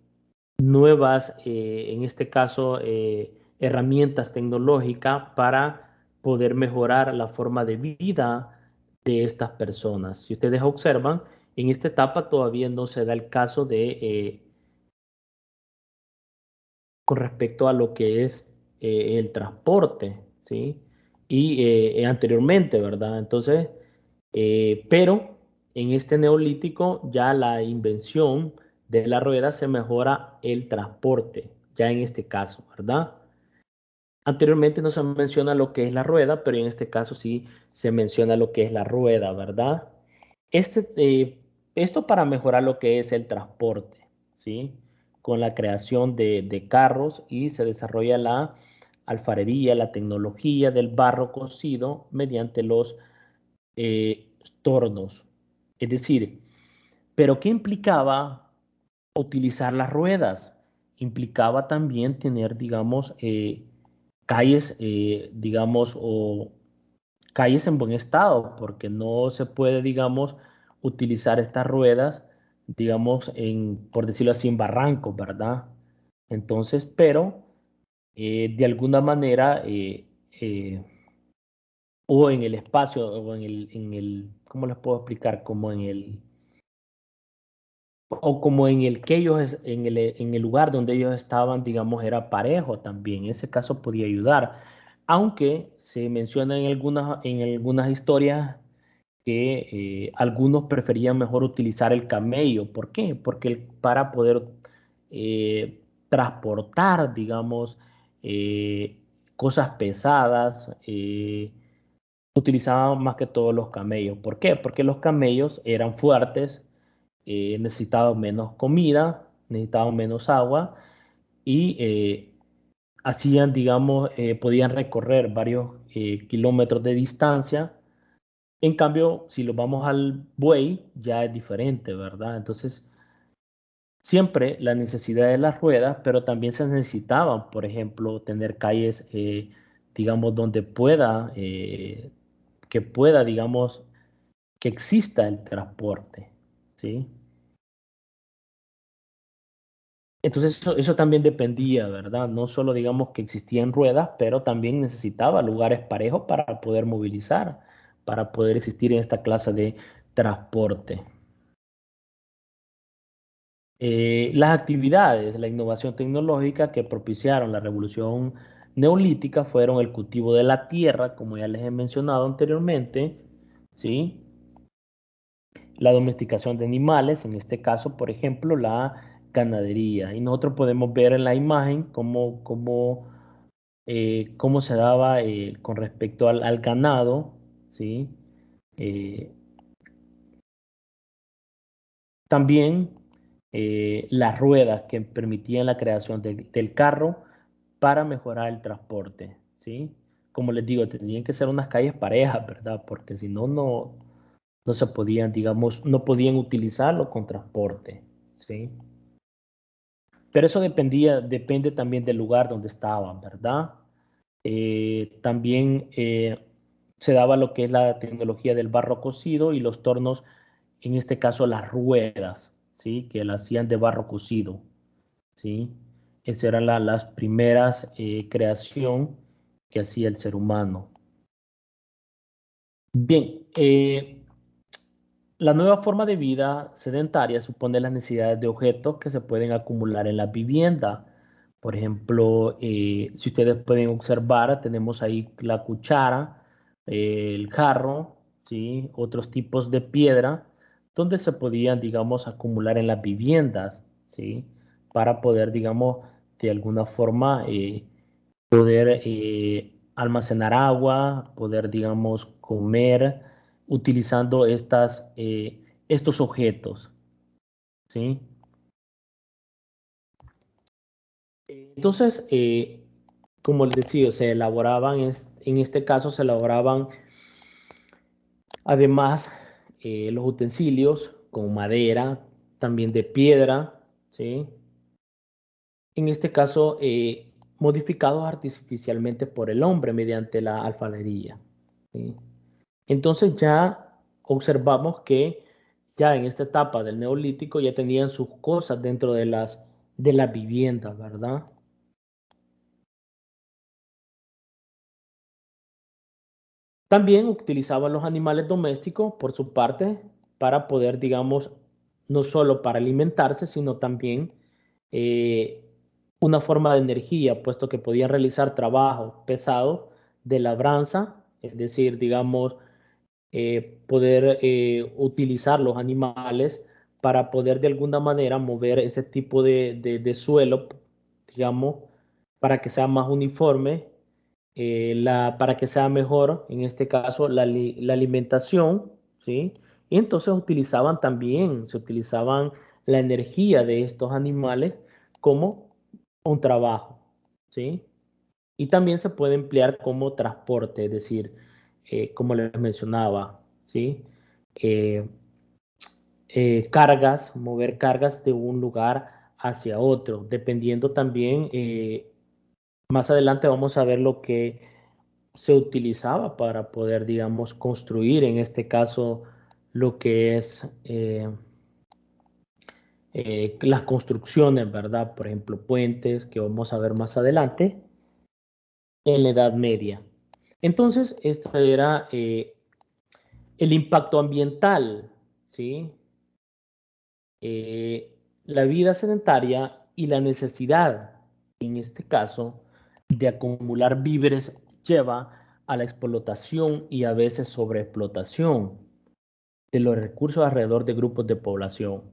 en este caso, herramientas tecnológicas para poder mejorar la forma de vida de estas personas? Si ustedes observan, en esta etapa todavía no se da el caso con respecto a lo que es el transporte, ¿sí? Y anteriormente, ¿verdad? Entonces, pero en este neolítico ya la invención de la rueda se mejora el transporte, ya en este caso, ¿verdad? Anteriormente no se menciona lo que es la rueda, pero en este caso sí se menciona lo que es la rueda, ¿verdad? Este, esto para mejorar lo que es el transporte, ¿sí? Con la creación de carros, y se desarrolla la alfarería, la tecnología del barro cocido mediante los tornos. Es decir, ¿pero qué implicaba utilizar las ruedas? Implicaba también tener, digamos, calles, digamos, o calles en buen estado, porque no se puede, digamos, utilizar estas ruedas, digamos, por decirlo así, en barrancos, ¿verdad? Entonces, pero de alguna manera, o en el espacio, o ¿cómo les puedo explicar? O como en el que ellos, en el lugar donde ellos estaban, digamos, era parejo también. En ese caso podía ayudar. Aunque se menciona en algunas historias que algunos preferían mejor utilizar el camello. ¿Por qué? Porque para poder transportar, digamos, eh, cosas pesadas, utilizaban más que todos los camellos. ¿Por qué? Porque los camellos eran fuertes, necesitaban menos comida, necesitaban menos agua, y hacían, digamos, podían recorrer varios kilómetros de distancia. En cambio, si lo vamos al buey, ya es diferente, ¿verdad? Entonces, siempre la necesidad de las ruedas, pero también se necesitaban, por ejemplo, tener calles, digamos, donde que pueda, digamos, que exista el transporte, ¿sí? Entonces eso también dependía, ¿verdad? No solo digamos que existían ruedas, pero también necesitaba lugares parejos para poder movilizar, para poder existir en esta clase de transporte. Las actividades, la innovación tecnológica que propiciaron la revolución neolítica fueron el cultivo de la tierra, como ya les he mencionado anteriormente, ¿sí? La domesticación de animales, en este caso, por ejemplo, la ganadería. Y nosotros podemos ver en la imagen cómo se daba con respecto al ganado, ¿sí? Eh, También las ruedas que permitían la creación del carro para mejorar el transporte, ¿sí? Como les digo, tenían que ser unas calles parejas, ¿verdad? Porque si no, no se podían, digamos, no podían utilizarlo con transporte, ¿sí? Pero eso depende también del lugar donde estaban, ¿verdad? También se daba lo que es la tecnología del barro cocido y los tornos, en este caso las ruedas, ¿sí? Que la hacían de barro cocido, ¿sí? Esas eran las primeras creación que hacía el ser humano. Bien, la nueva forma de vida sedentaria supone las necesidades de objetos que se pueden acumular en la vivienda. Por ejemplo, si ustedes pueden observar, tenemos ahí la cuchara, el jarro, ¿sí? Otros tipos de piedra, donde se podían, digamos, acumular en las viviendas, ¿sí? Para poder, digamos, de alguna forma poder almacenar agua, poder, digamos, comer utilizando estos objetos, ¿sí? Entonces, como les decía, se elaboraban, en este caso se elaboraban además los utensilios con madera, también de piedra, ¿sí? En este caso, modificados artificialmente por el hombre mediante la alfarería, ¿sí? Entonces ya observamos que ya en esta etapa del neolítico ya tenían sus cosas dentro de las viviendas, ¿verdad? También utilizaban los animales domésticos por su parte para poder, digamos, no solo para alimentarse, sino también eh, una forma de energía, puesto que podían realizar trabajo pesado de labranza, es decir, digamos, poder utilizar los animales para poder de alguna manera mover ese tipo de suelo, digamos, para que sea más uniforme, para que sea mejor, en este caso, la alimentación, ¿sí? Y entonces se utilizaban la energía de estos animales como un trabajo, ¿sí? Y también se puede emplear como transporte, es decir, como les mencionaba, ¿sí? Eh, mover cargas de un lugar hacia otro, dependiendo también, más adelante vamos a ver lo que se utilizaba para poder, digamos, construir, en este caso, lo que es las construcciones, ¿verdad? Por ejemplo, puentes, que vamos a ver más adelante, en la Edad Media. Entonces, este era el impacto ambiental, ¿sí? La vida sedentaria y la necesidad, en este caso, de acumular víveres lleva a la explotación y a veces sobreexplotación de los recursos alrededor de grupos de población.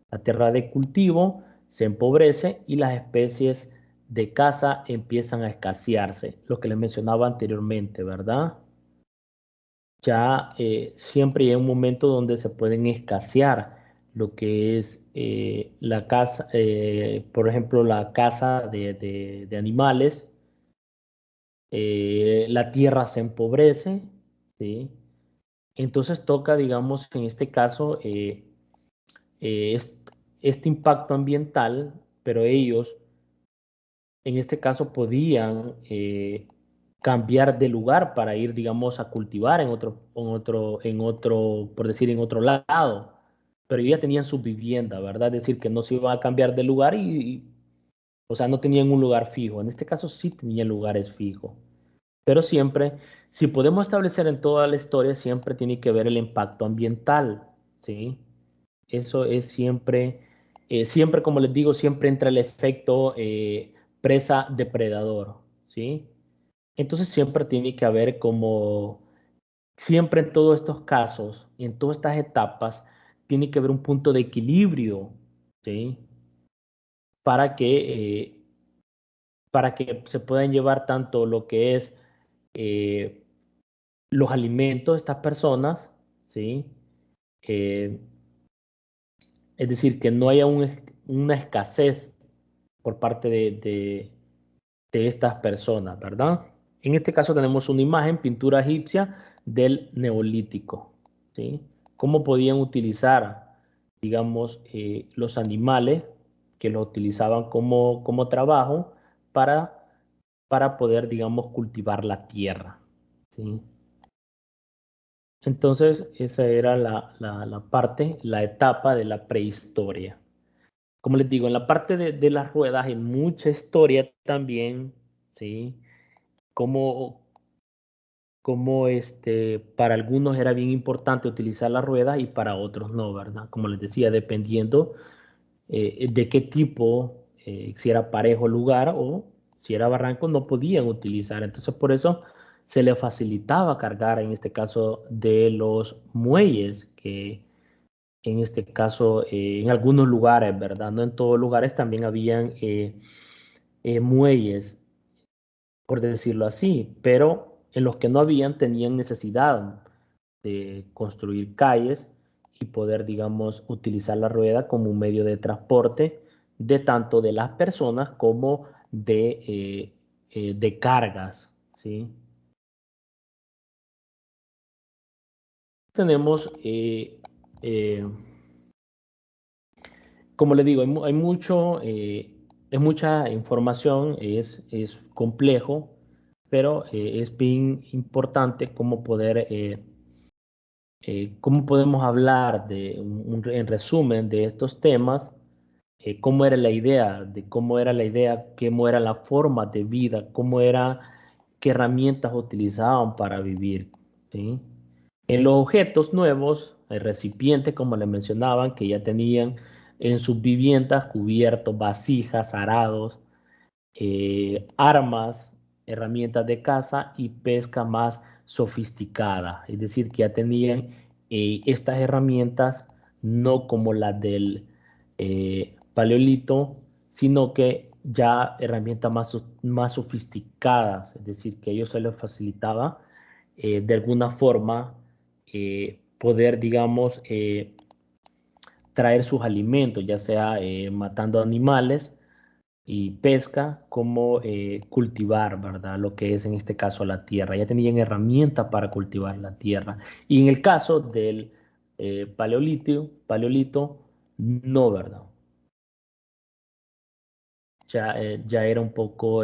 La tierra de cultivo se empobrece y las especies de caza empiezan a escasearse, lo que les mencionaba anteriormente, ¿verdad? Ya siempre hay un momento donde se pueden escasear lo que es la caza, por ejemplo, la caza de animales, la tierra se empobrece, ¿sí? Entonces toca, digamos, en este caso, este impacto ambiental, pero ellos en este caso podían cambiar de lugar para ir, digamos, a cultivar por decir, en otro lado. Pero ellos ya tenían su vivienda, ¿verdad? Es decir, que no se iban a cambiar de lugar o sea, no tenían un lugar fijo. En este caso sí tenían lugares fijos. Pero siempre, si podemos establecer en toda la historia, siempre tiene que ver el impacto ambiental, ¿sí? Eso es siempre, siempre, como les digo, siempre entra el efecto presa-depredador, ¿sí? Entonces siempre tiene que haber como, siempre en todos estos casos, en todas estas etapas, tiene que haber un punto de equilibrio, ¿sí? Para que, eh, para que se puedan llevar tanto lo que es eh, los alimentos de estas personas, ¿sí? Eh, es decir, que no haya una escasez por parte de estas personas, ¿verdad? En este caso tenemos una imagen, pintura egipcia del Neolítico, ¿sí? Cómo podían utilizar, digamos, los animales que lo utilizaban como trabajo para, para poder, digamos, cultivar la tierra, ¿sí? Entonces, esa era la parte, la etapa de la prehistoria. Como les digo, en la parte de las ruedas hay mucha historia también, ¿sí? Como, como para algunos era bien importante utilizar la rueda y para otros no, ¿verdad? Como les decía, dependiendo de qué tipo, si era parejo lugar o si era barranco, no podían utilizar. Entonces, por eso se le facilitaba cargar, en este caso, de los muelles, que en este caso, en algunos lugares, ¿verdad? No en todos lugares también habían muelles, por decirlo así, pero en los que no habían tenían necesidad de construir calles y poder, digamos, utilizar la rueda como un medio de transporte de tanto de las personas como de cargas, ¿sí? Tenemos, como le digo, hay mucho, es mucha información, es complejo, pero es bien importante cómo poder ¿cómo podemos hablar en resumen de estos temas? ¿Cómo era la idea? De cómo era la idea, cómo era la forma de vida, cómo era, qué herramientas utilizaban para vivir, ¿sí? En los objetos nuevos, el recipiente, como le mencionaban, que ya tenían en sus viviendas cubiertos, vasijas, arados, armas, herramientas de caza y pesca más sofisticada. Es decir, que ya tenían estas herramientas no como las del paleolito, sino que ya herramientas más sofisticadas. Es decir, que a ellos se les facilitaba de alguna forma poder, digamos, traer sus alimentos, ya sea matando animales y pesca, como cultivar, ¿verdad? Lo que es en este caso la tierra. Ya tenían herramientas para cultivar la tierra. Y en el caso del paleolito, no, ¿verdad? Ya era un poco,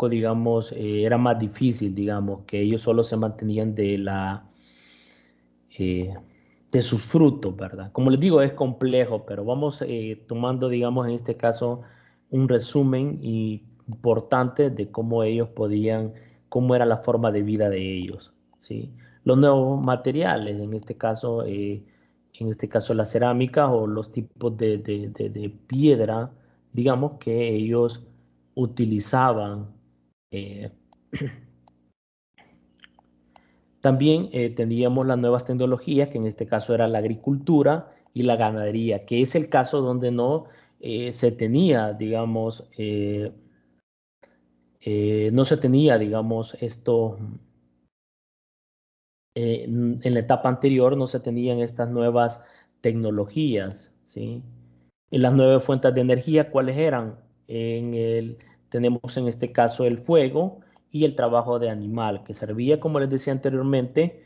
digamos, era más difícil, digamos, que ellos solo se mantenían eh, de sus frutos, ¿verdad? Como les digo, es complejo, pero vamos tomando, digamos, en este caso, un resumen importante de cómo ellos podían, cómo era la forma de vida de ellos, ¿sí? Los nuevos materiales, en este caso la cerámica o los tipos de piedra, digamos, que ellos utilizaban. eh, También teníamos las nuevas tecnologías, que en este caso era la agricultura y la ganadería, que es el caso donde no se tenía, digamos, no se tenía, digamos, esto, en la etapa anterior no se tenían estas nuevas tecnologías, ¿sí? Y las 9 fuentes de energía, ¿cuáles eran? Tenemos en este caso el fuego y el trabajo de animal, que servía, como les decía anteriormente,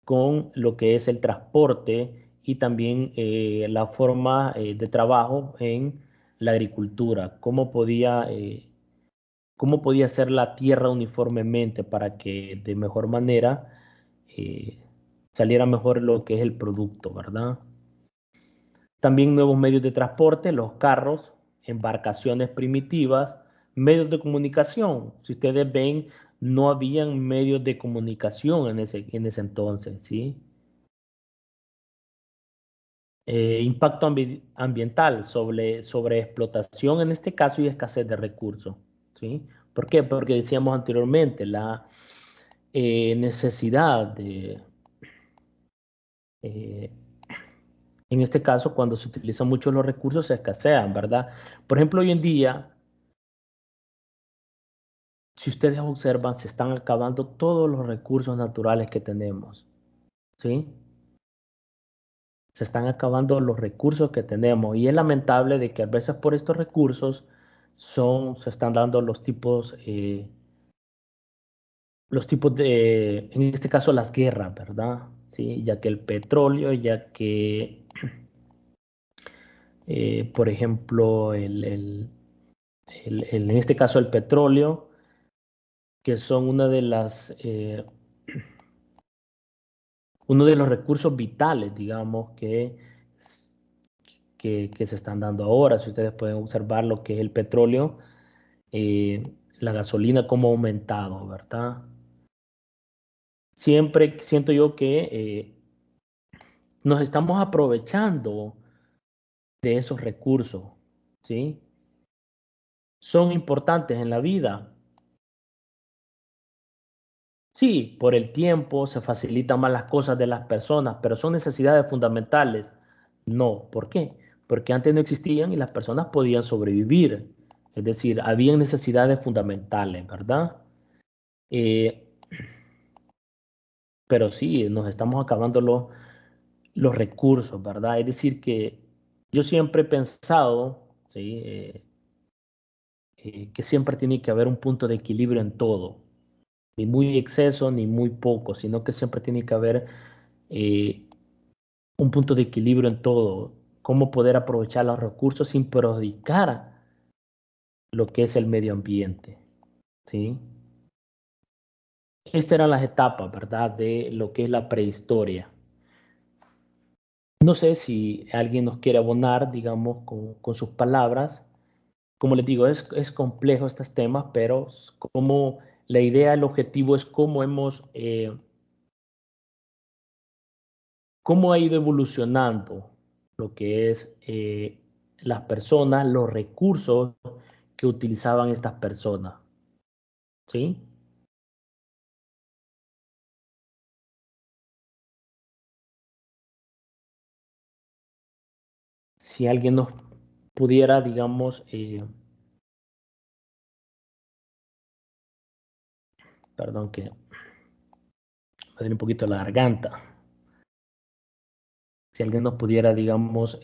con lo que es el transporte y también la forma de trabajo en la agricultura. Cómo podía ser la tierra uniformemente para que de mejor manera eh, saliera mejor lo que es el producto, ¿verdad? También nuevos medios de transporte, los carros, embarcaciones primitivas, medios de comunicación. Si ustedes ven, no habían medios de comunicación en ese entonces, ¿sí? Impacto ambiental sobre explotación en este caso y escasez de recursos, ¿sí? ¿Por qué? Porque decíamos anteriormente, la necesidad de, eh, en este caso, cuando se utilizan mucho los recursos, se escasean, ¿verdad? Por ejemplo, hoy en día, si ustedes observan, se están acabando todos los recursos naturales que tenemos, ¿sí? Se están acabando los recursos que tenemos y es lamentable de que a veces por estos recursos se están dando los tipos de, en este caso las guerras, ¿verdad? Sí, ya que el petróleo, ya que, por ejemplo, en este caso el petróleo, que son uno de los recursos vitales, digamos, que se están dando ahora. Si ustedes pueden observar lo que es el petróleo, la gasolina, cómo ha aumentado, ¿verdad? Siempre siento yo que nos estamos aprovechando de esos recursos, ¿sí? ¿Son importantes en la vida? Sí, por el tiempo se facilitan más las cosas de las personas, pero son necesidades fundamentales. No, ¿por qué? Porque antes no existían y las personas podían sobrevivir. Es decir, había necesidades fundamentales, ¿verdad? Eh, pero sí, nos estamos acabando los recursos, ¿verdad? Es decir, que yo siempre he pensado, ¿sí? Que siempre tiene que haber un punto de equilibrio en todo, ni muy exceso ni muy poco, sino que siempre tiene que haber eh, un punto de equilibrio en todo, cómo poder aprovechar los recursos sin perjudicar lo que es el medio ambiente, ¿sí? Estas eran las etapas, ¿verdad? De lo que es la prehistoria. No sé si alguien nos quiere abonar, digamos, con sus palabras. Como les digo, es complejo estos temas, pero como la idea, el objetivo es cómo ha ido evolucionando lo que es las personas, los recursos que utilizaban estas personas, ¿sí? Si alguien nos pudiera, digamos, perdón que me duele un poquito la garganta, si alguien nos pudiera, digamos,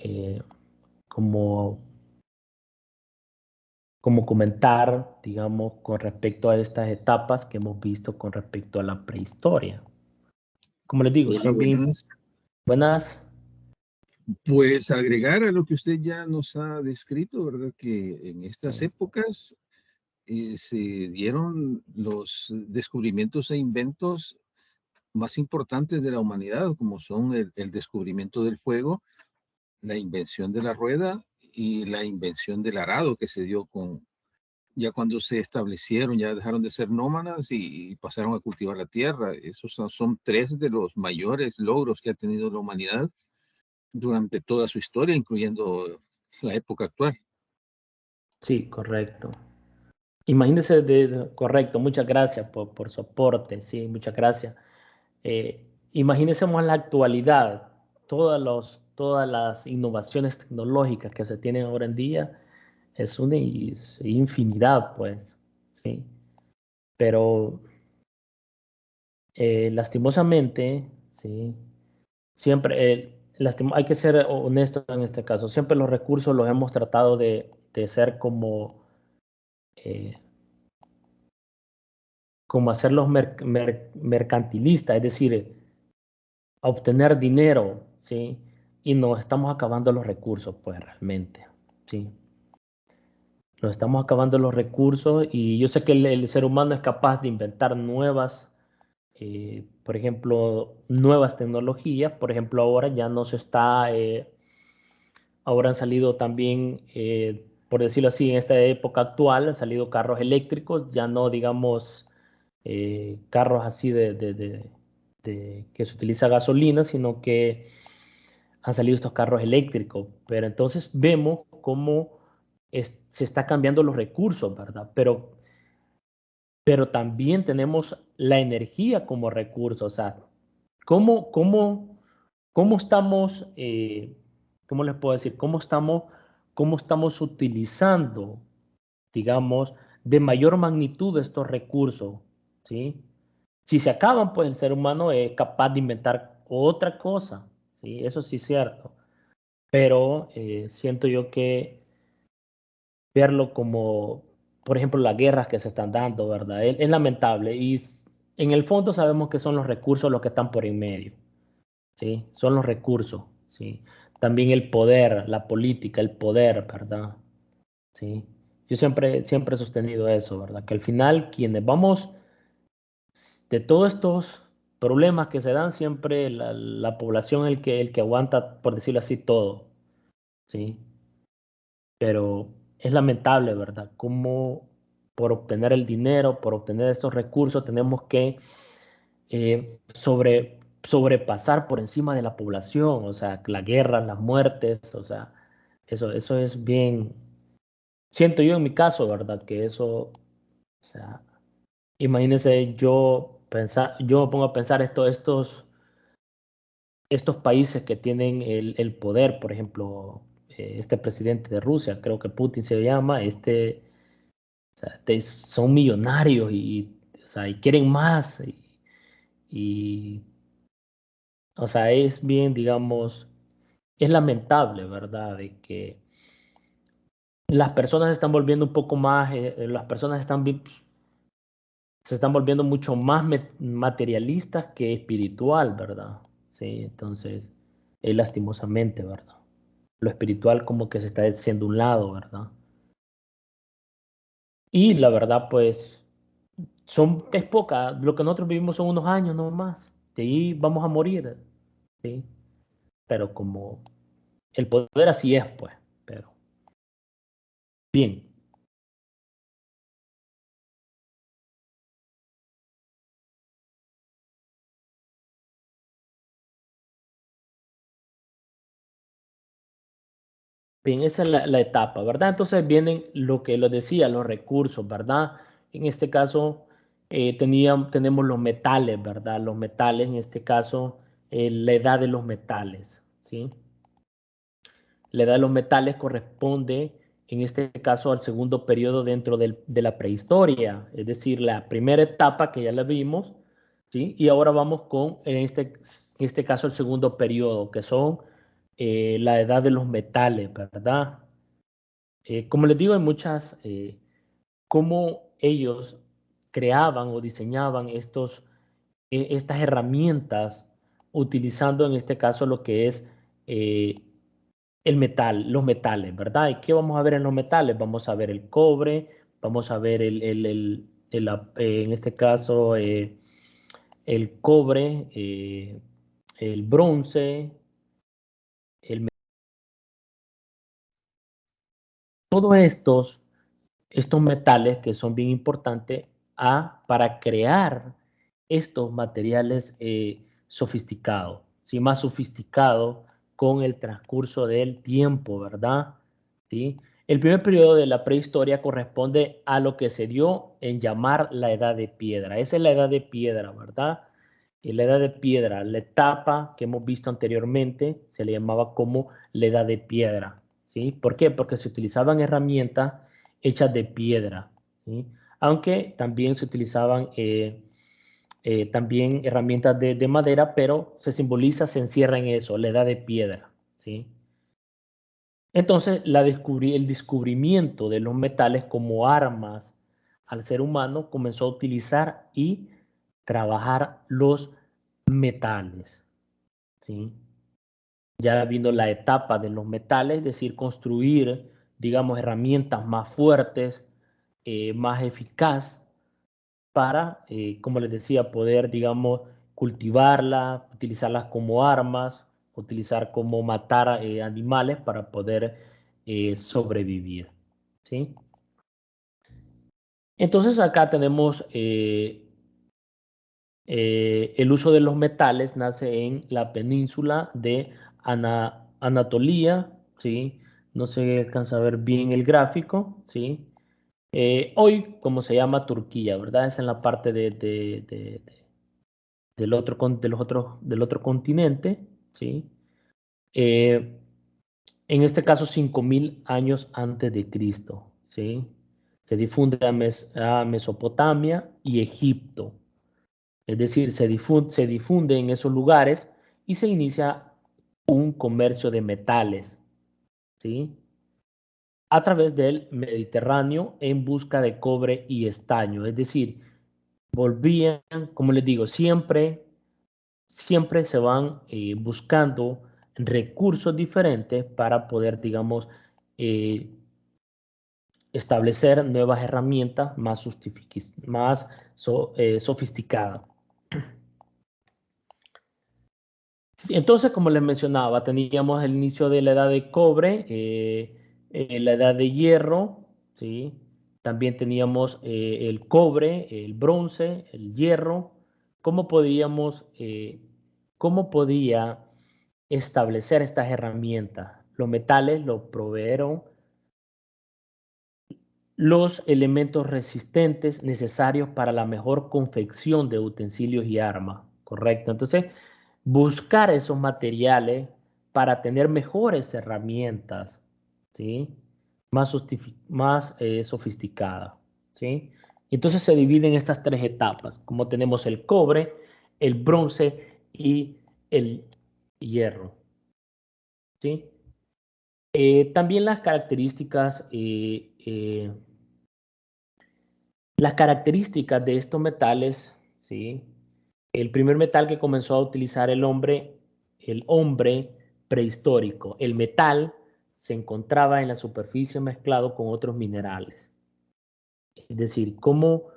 como, como comentar, digamos, con respecto a estas etapas que hemos visto con respecto a la prehistoria. Como les digo, Hola, son bien buenas. buenas. Pues agregar a lo que usted ya nos ha descrito, ¿verdad? Que en estas épocas se dieron los descubrimientos e inventos más importantes de la humanidad, como son el descubrimiento del fuego, la invención de la rueda y la invención del arado que se dio ya cuando se establecieron, ya dejaron de ser nómadas y pasaron a cultivar la tierra. Esos son tres de los mayores logros que ha tenido la humanidad durante toda su historia, incluyendo la época actual. Sí, correcto. Imagínense, correcto, muchas gracias por su aporte, sí, muchas gracias. Imagínense en la actualidad, todas las innovaciones tecnológicas que se tienen ahora en día, es una infinidad, pues, sí. Pero lastimosamente, sí, siempre hay que ser honestos en este caso. Siempre los recursos los hemos tratado de ser como hacerlos mercantilistas, es decir, obtener dinero, ¿sí? Y nos estamos acabando los recursos, pues realmente, ¿sí? Nos estamos acabando los recursos y yo sé que el ser humano es capaz de inventar nuevas, por ejemplo, nuevas tecnologías. Por ejemplo, ahora ya no se está, ahora han salido también, por decirlo así, en esta época actual han salido carros eléctricos, ya no digamos carros así que se utiliza gasolina, sino que han salido estos carros eléctricos. Pero entonces vemos cómo se está cambiando los recursos, ¿verdad? Pero también tenemos la energía como recurso. O sea, ¿cómo estamos, cómo les puedo decir? ¿Cómo estamos utilizando, digamos, de mayor magnitud estos recursos? ¿Sí? Si se acaban, pues el ser humano es capaz de inventar otra cosa, ¿sí? Eso sí es cierto. Pero siento yo que verlo como, por ejemplo, las guerras que se están dando, ¿verdad? Es lamentable y en el fondo sabemos que son los recursos los que están por en medio, ¿sí? Son los recursos, ¿sí? También el poder, la política, el poder, ¿verdad? ¿Sí? Yo siempre he sostenido eso, ¿verdad? Que al final quienes vamos de todos estos problemas que se dan, siempre la población es el que aguanta, por decirlo así, todo, ¿sí? Pero es lamentable, ¿verdad? Cómo por obtener el dinero, por obtener estos recursos, tenemos que sobrepasar por encima de la población, o sea, la guerra, las muertes, o sea, eso es bien, siento yo en mi caso, ¿verdad? Que eso, o sea, imagínense yo me pongo a pensar estos países que tienen el poder, por ejemplo, este presidente de Rusia, creo que Putin se llama, o sea, son millonarios o sea, y quieren más. Y, o sea, es bien, digamos, es lamentable, ¿verdad? De que las personas se están volviendo un poco más, las personas se están volviendo mucho más materialistas que espiritual, ¿verdad? Sí, entonces, lastimosamente, ¿verdad? Lo espiritual como que se está haciendo un lado, ¿verdad? Y la verdad, pues, es poca, lo que nosotros vivimos son unos años no más, de ahí vamos a morir, ¿sí? Pero como el poder así es, pues, pero bien. Bien, esa es la etapa, ¿verdad? Entonces vienen lo que lo decía, los recursos, ¿verdad? En este caso tenemos los metales, ¿verdad? Los metales, en este caso, la edad de los metales, ¿sí? La edad de los metales corresponde, en este caso, al segundo periodo dentro de la prehistoria, es decir, la primera etapa que ya la vimos, ¿sí? Y ahora vamos con, en este caso, el segundo periodo, que son la edad de los metales, ¿verdad? Como les digo, hay muchas, cómo ellos creaban o diseñaban estas herramientas utilizando en este caso lo que es los metales, ¿verdad? ¿Y qué vamos a ver en los metales? Vamos a ver el cobre, vamos a ver en este caso, el cobre, el bronce, todos estos metales que son bien importantes para crear estos materiales sofisticados, ¿sí? Más sofisticados con el transcurso del tiempo, ¿verdad? ¿Sí? El primer periodo de la prehistoria corresponde a lo que se dio en llamar la edad de piedra. Esa es la edad de piedra, ¿verdad? Y la edad de piedra, la etapa que hemos visto anteriormente, se le llamaba como la edad de piedra, ¿sí? ¿Por qué? Porque se utilizaban herramientas hechas de piedra, ¿sí? Aunque también se utilizaban también herramientas de madera, pero se simboliza, se encierra en eso, la edad de piedra, ¿sí? Entonces, el descubrimiento de los metales como armas al ser humano comenzó a utilizar y trabajar los metales, ¿sí? Ya viendo la etapa de los metales, es decir, construir, digamos, herramientas más fuertes, más eficaz para, como les decía, poder, digamos, cultivarlas, utilizarlas como armas, utilizar como matar animales para poder sobrevivir, ¿sí? Entonces acá tenemos el uso de los metales nace en la península de Anatolia, ¿sí? No se alcanza a ver bien el gráfico, ¿sí? Hoy, como se llama Turquía, ¿verdad? Es en la parte del otro continente, ¿sí? En este caso, 5000 años antes de Cristo, ¿sí? Se difunde a Mesopotamia y Egipto. Es decir, se difunde en esos lugares y se inicia un comercio de metales, ¿sí? A través del Mediterráneo en busca de cobre y estaño. Es decir, volvían, como les digo, siempre se van buscando recursos diferentes para poder, digamos, eh, establecer nuevas herramientas más sofisticadas. Entonces, como les mencionaba, teníamos el inicio de la edad de cobre, la edad de hierro, ¿sí? También teníamos el cobre, el bronce, el hierro. ¿Cómo cómo podía establecer estas herramientas? Los metales lo proveyeron los elementos resistentes necesarios para la mejor confección de utensilios y armas, ¿correcto? Entonces, buscar esos materiales para tener mejores herramientas, ¿sí? Más sofisticadas, ¿sí? Entonces se dividen estas tres etapas, como tenemos el cobre, el bronce y el hierro, ¿sí? También las características de estos metales, ¿sí? El primer metal que comenzó a utilizar el hombre prehistórico. El metal se encontraba en la superficie mezclado con otros minerales. Es decir, cómo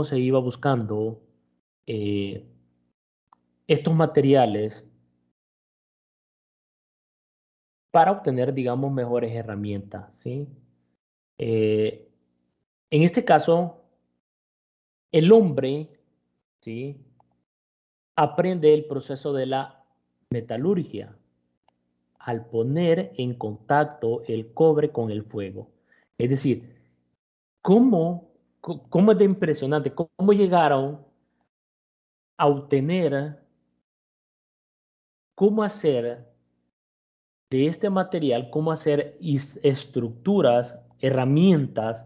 se iba buscando eh, estos materiales para obtener, digamos, mejores herramientas, ¿sí? Eh, en este caso, el hombre, ¿sí? Aprende el proceso de la metalurgia al poner en contacto el cobre con el fuego. Es decir, cómo es de impresionante, cómo llegaron a obtener, cómo hacer de este material, cómo hacer estructuras, herramientas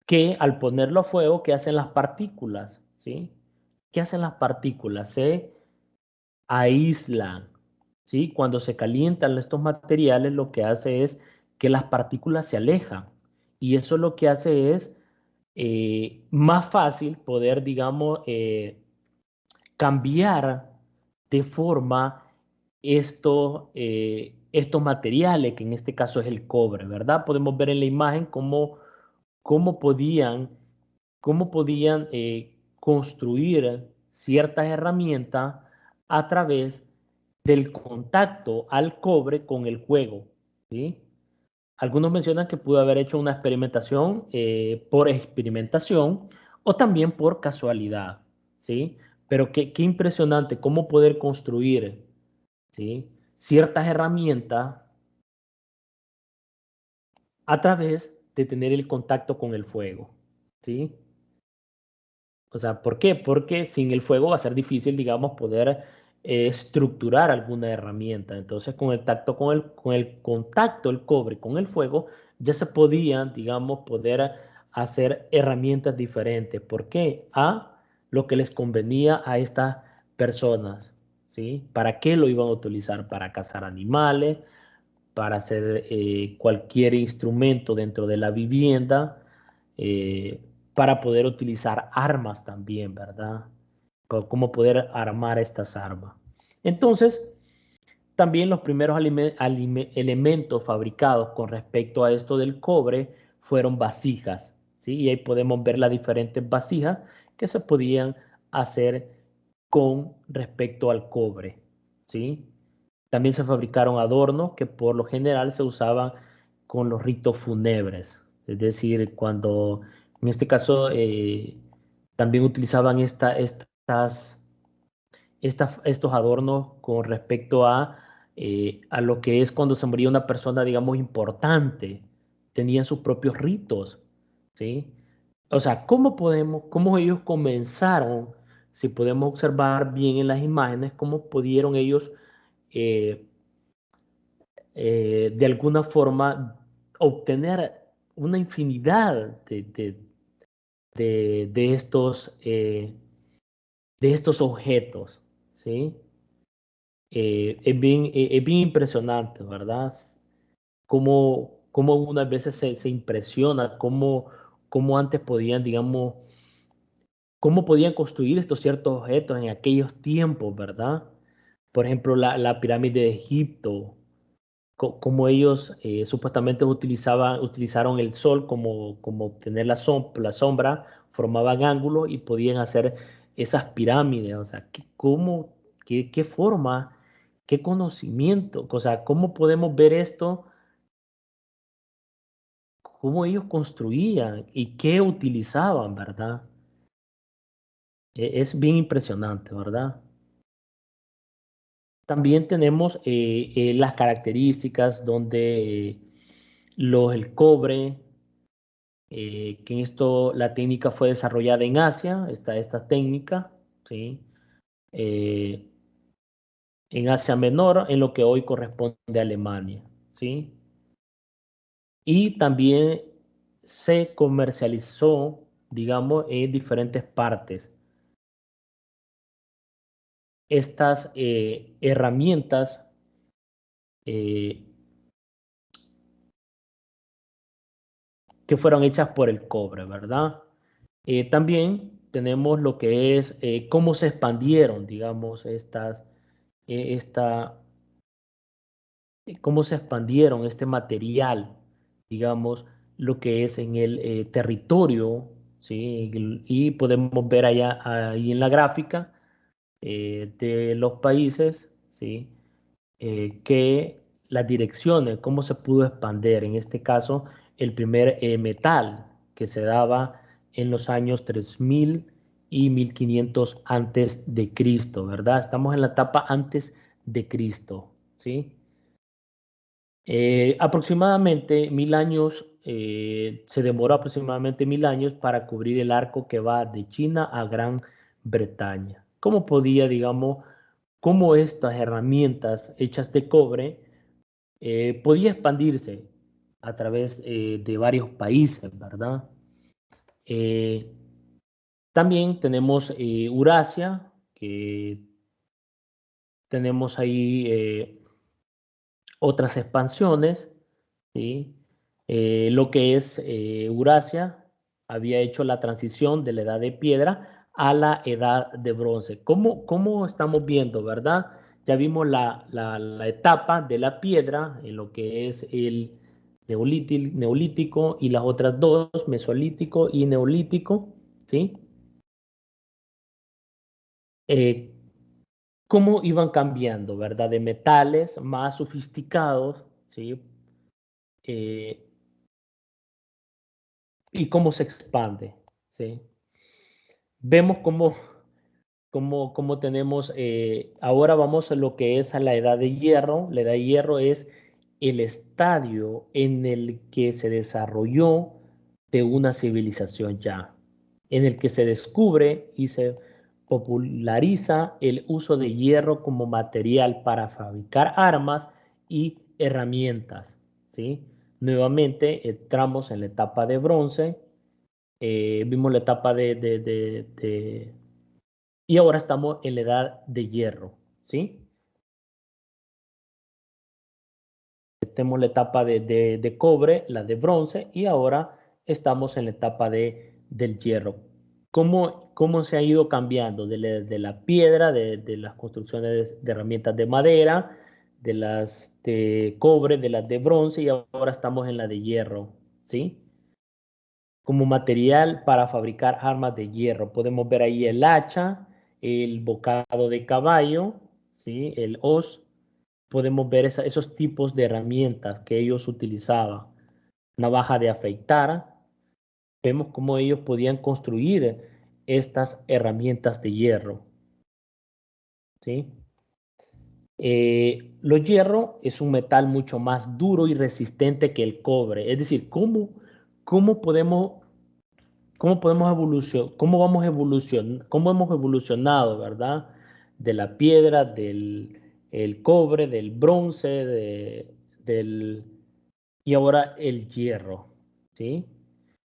que al ponerlo a fuego, ¿qué hacen las partículas? ¿Sí? ¿Qué hacen las partículas? Se aíslan, ¿sí? Cuando se calientan estos materiales, lo que hace es que las partículas se alejan y eso lo que hace es más fácil poder, digamos, cambiar de forma estos materiales, que en este caso es el cobre, ¿verdad? Podemos ver en la imagen cómo podían, cómo podían construir ciertas herramientas a través del contacto al cobre con el fuego, ¿sí? Algunos mencionan que pudo haber hecho una experimentación por experimentación o también por casualidad, ¿sí? Pero qué impresionante cómo poder construir, ¿sí? Ciertas herramientas a través de tener el contacto con el fuego, ¿sí? O sea, ¿por qué? Porque sin el fuego va a ser difícil, digamos, poder estructurar alguna herramienta. Entonces, con el tacto, con el contacto, el cobre con el fuego, ya se podían, digamos, poder hacer herramientas diferentes. ¿Por qué? A lo que les convenía a estas personas, ¿sí? ¿Para qué lo iban a utilizar? Para cazar animales, para hacer cualquier instrumento dentro de la vivienda, para poder utilizar armas también, ¿verdad? Cómo poder armar estas armas. Entonces, también los primeros elementos fabricados con respecto a esto del cobre fueron vasijas, ¿sí? Y ahí podemos ver las diferentes vasijas que se podían hacer con respecto al cobre, ¿sí? También se fabricaron adornos que por lo general se usaban con los ritos fúnebres, es decir, cuando en este caso también utilizaban estos adornos con respecto a lo que es cuando se moría una persona, digamos, importante. Tenían sus propios ritos, ¿sí? O sea, cómo ellos comenzaron, si podemos observar bien en las imágenes, cómo pudieron ellos eh, de alguna forma obtener una infinidad de de estos objetos, ¿sí? Es bien impresionante, ¿verdad? Cómo unas veces se impresiona, cómo antes podían, digamos, cómo podían construir estos ciertos objetos en aquellos tiempos, ¿verdad? Por ejemplo, la pirámide de Egipto, cómo ellos supuestamente utilizaron el sol como obtener la sombra, formaban ángulos y podían hacer esas pirámides. O sea, qué forma, qué conocimiento, o sea, cómo podemos ver esto, cómo ellos construían y qué utilizaban, ¿verdad? Es bien impresionante, ¿verdad? También tenemos las características donde el cobre, que en esto la técnica fue desarrollada en Asia, esta técnica, ¿sí? Eh, en Asia Menor, en lo que hoy corresponde a Alemania, ¿sí? Y también se comercializó, digamos, en diferentes partes. Estas herramientas eh, que fueron hechas por el cobre, ¿verdad? También tenemos lo que es cómo se expandieron, digamos, eh, esta, cómo se expandieron este material, digamos, lo que es en el territorio, ¿sí? Y podemos ver allá, ahí en la gráfica de los países, ¿sí? Que las direcciones, cómo se pudo expandir, en este caso, el primer metal que se daba en los años 3000 y 1500 antes de Cristo, ¿verdad? Estamos en la etapa antes de Cristo, ¿sí? Aproximadamente 1000 años, se demoró aproximadamente 1000 años para cubrir el arco que va de China a Gran Bretaña. ¿Cómo podía, digamos, cómo estas herramientas hechas de cobre podía expandirse a través de varios países, ¿verdad? Eh, También tenemos Eurasia, que tenemos ahí otras expansiones, ¿sí? Lo que es Eurasia había hecho la transición de la edad de piedra a la edad de bronce. ¿Cómo estamos viendo, verdad? Ya vimos la etapa de la piedra en lo que es el neolítico y las otras dos, mesolítico y neolítico, ¿sí? Eh, cómo iban cambiando, ¿verdad? De metales más sofisticados, ¿sí? Eh, y cómo se expande, ¿sí? Vemos cómo tenemos, ahora vamos a lo que es a la edad de hierro. La edad de hierro es el estadio en el que se desarrolló de una civilización ya, en el que se descubre y se populariza el uso de hierro como material para fabricar armas y herramientas, ¿sí? Nuevamente entramos en la etapa de bronce, vimos la etapa Y ahora estamos en la edad de hierro, ¿sí? Tenemos la etapa de cobre, la de bronce, y ahora estamos en la etapa del hierro. ¿Cómo se ha ido cambiando? De la piedra, de las construcciones de herramientas de madera, de las de cobre, de las de bronce, y ahora estamos en la de hierro, ¿sí? Como material para fabricar armas de hierro. Podemos ver ahí el hacha, el bocado de caballo, ¿sí? El hoz. Podemos ver esos tipos de herramientas que ellos utilizaban. Navaja de afeitar. Vemos cómo ellos podían construir estas herramientas de hierro, ¿sí? Los hierro es un metal mucho más duro y resistente que el cobre. Es decir, cómo podemos evolucionar, cómo hemos evolucionado, ¿verdad? De la piedra, del el cobre, del bronce, y ahora el hierro, ¿sí?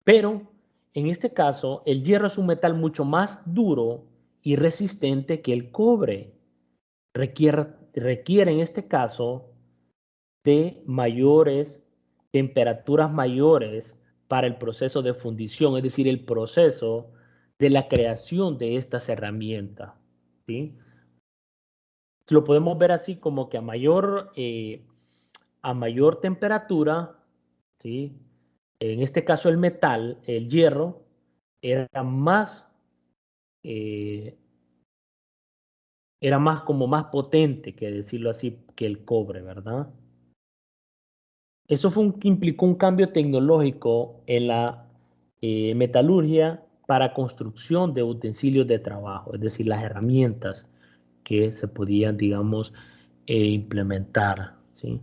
Pero en este caso, el hierro es un metal mucho más duro y resistente que el cobre. Requiere en este caso de mayores temperaturas mayores para el proceso de fundición, es decir, el proceso de la creación de estas herramientas, ¿sí? Lo podemos ver así como que a mayor temperatura, ¿sí? En este caso el metal, el hierro, eh, era más como más potente, que decirlo así, que el cobre, ¿verdad? Eso implicó un cambio tecnológico en la metalurgia para construcción de utensilios de trabajo, es decir, las herramientas que se podían, digamos, implementar, ¿sí?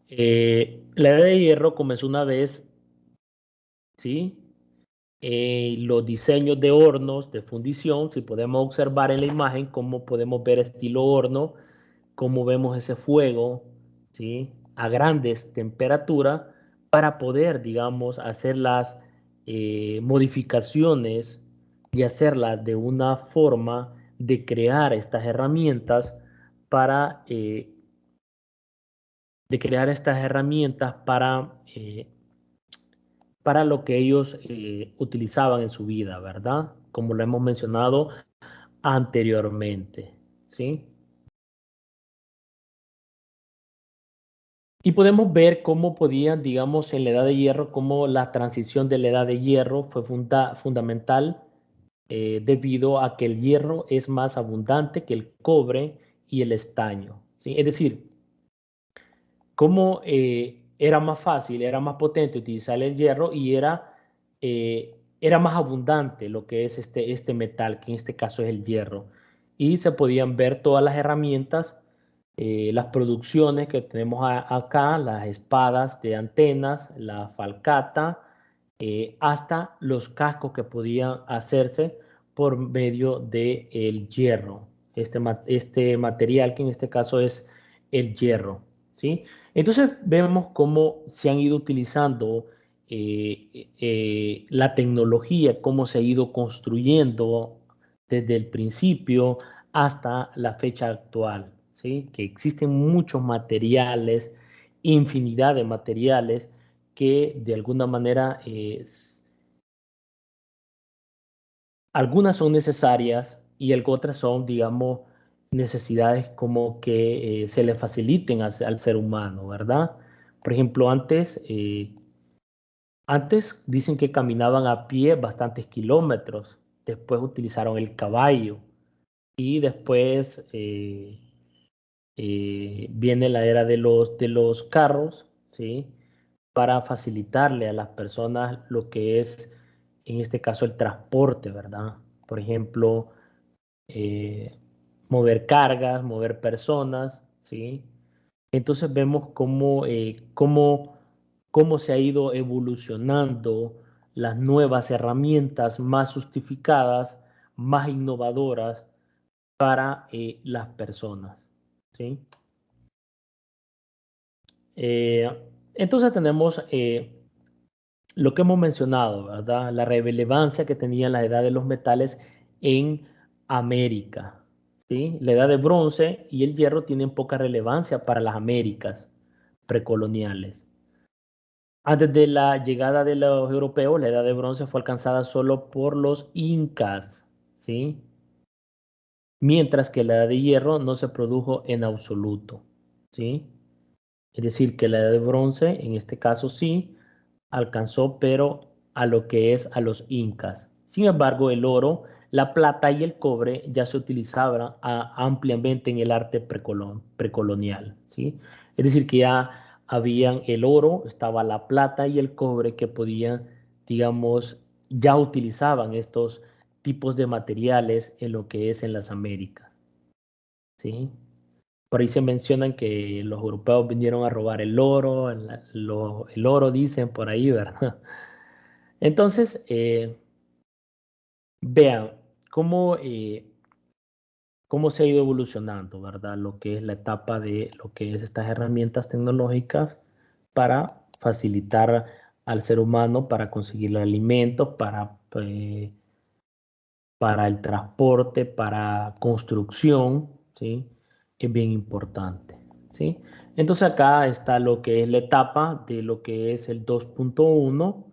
La edad de hierro comenzó una vez, ¿sí? Los diseños de hornos de fundición, si podemos observar en la imagen cómo podemos ver estilo horno, cómo vemos ese fuego, ¿sí? A grandes temperaturas para poder, digamos, hacer las modificaciones y hacerlas de una forma de crear estas herramientas para, para lo que ellos utilizaban en su vida, ¿verdad? Como lo hemos mencionado anteriormente, ¿sí? Y podemos ver cómo podían, digamos, en la edad de hierro, cómo la transición de la edad de hierro fue fundamental debido a que el hierro es más abundante que el cobre y el estaño, ¿sí? Es decir, cómo era más fácil, era más potente utilizar el hierro y era más abundante lo que es este metal, que en este caso es el hierro. Y se podían ver todas las herramientas, las producciones que tenemos acá, las espadas de antenas, la falcata, hasta los cascos que podían hacerse por medio del hierro, este material que en este caso es el hierro, ¿sí? Entonces vemos cómo se han ido utilizando la tecnología, cómo se ha ido construyendo desde el principio hasta la fecha actual, ¿sí? Que existen muchos materiales, infinidad de materiales que de alguna manera algunas son necesarias y otras son, digamos, necesidades como que se le faciliten al ser humano, ¿verdad? Por ejemplo, antes dicen que caminaban a pie bastantes kilómetros, después utilizaron el caballo y después viene la era de los carros, ¿sí? Para facilitarle a las personas lo que es, en este caso, el transporte, ¿verdad? Por ejemplo, eh, mover cargas, mover personas, ¿sí? Entonces vemos cómo se ha ido evolucionando las nuevas herramientas más justificadas, más innovadoras para las personas, ¿sí? Eh, entonces tenemos lo que hemos mencionado, ¿verdad? La relevancia que tenía la edad de los metales en América, ¿sí? La edad de bronce y el hierro tienen poca relevancia para las Américas precoloniales. Antes de la llegada de los europeos, la edad de bronce fue alcanzada solo por los incas, ¿sí? Mientras que la edad de hierro no se produjo en absoluto, ¿sí? Es decir, que la edad de bronce, en este caso sí, alcanzó, pero a lo que es a los incas. Sin embargo, el oro, la plata y el cobre ya se utilizaban ampliamente en el arte precolonial, ¿sí? Es decir, que ya habían el oro, estaba la plata y el cobre que podían, digamos, ya utilizaban estos tipos de materiales en lo que es en las Américas, ¿sí? Por ahí se mencionan que los europeos vinieron a robar el oro, el oro dicen por ahí, ¿verdad? Entonces, vean cómo, cómo se ha ido evolucionando, ¿verdad? Lo que es la etapa de lo que es estas herramientas tecnológicas para facilitar al ser humano para conseguir el alimento, para el transporte, para construcción, ¿sí? Es bien importante, ¿sí? Entonces acá está lo que es la etapa de lo que es el 2.1,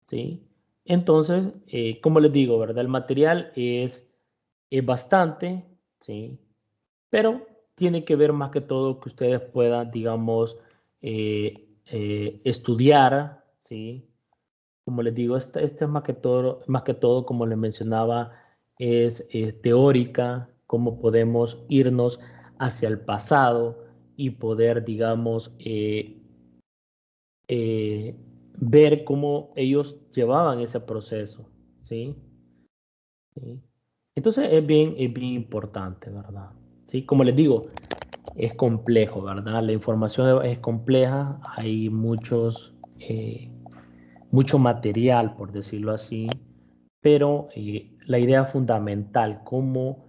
¿sí? Entonces, como les digo, ¿verdad? El material es bastante, ¿sí? Pero tiene que ver más que todo que ustedes puedan, digamos, estudiar, ¿sí? Como les digo, esta es más que todo, como les mencionaba, es teórica, cómo podemos irnos hacia el pasado y poder, digamos, eh, ver cómo ellos llevaban ese proceso, ¿sí? ¿Sí? Entonces es bien importante, ¿verdad? ¿Sí? Como les digo, es complejo, ¿verdad? La información es compleja, hay mucho material, por decirlo así, pero la idea fundamental, cómo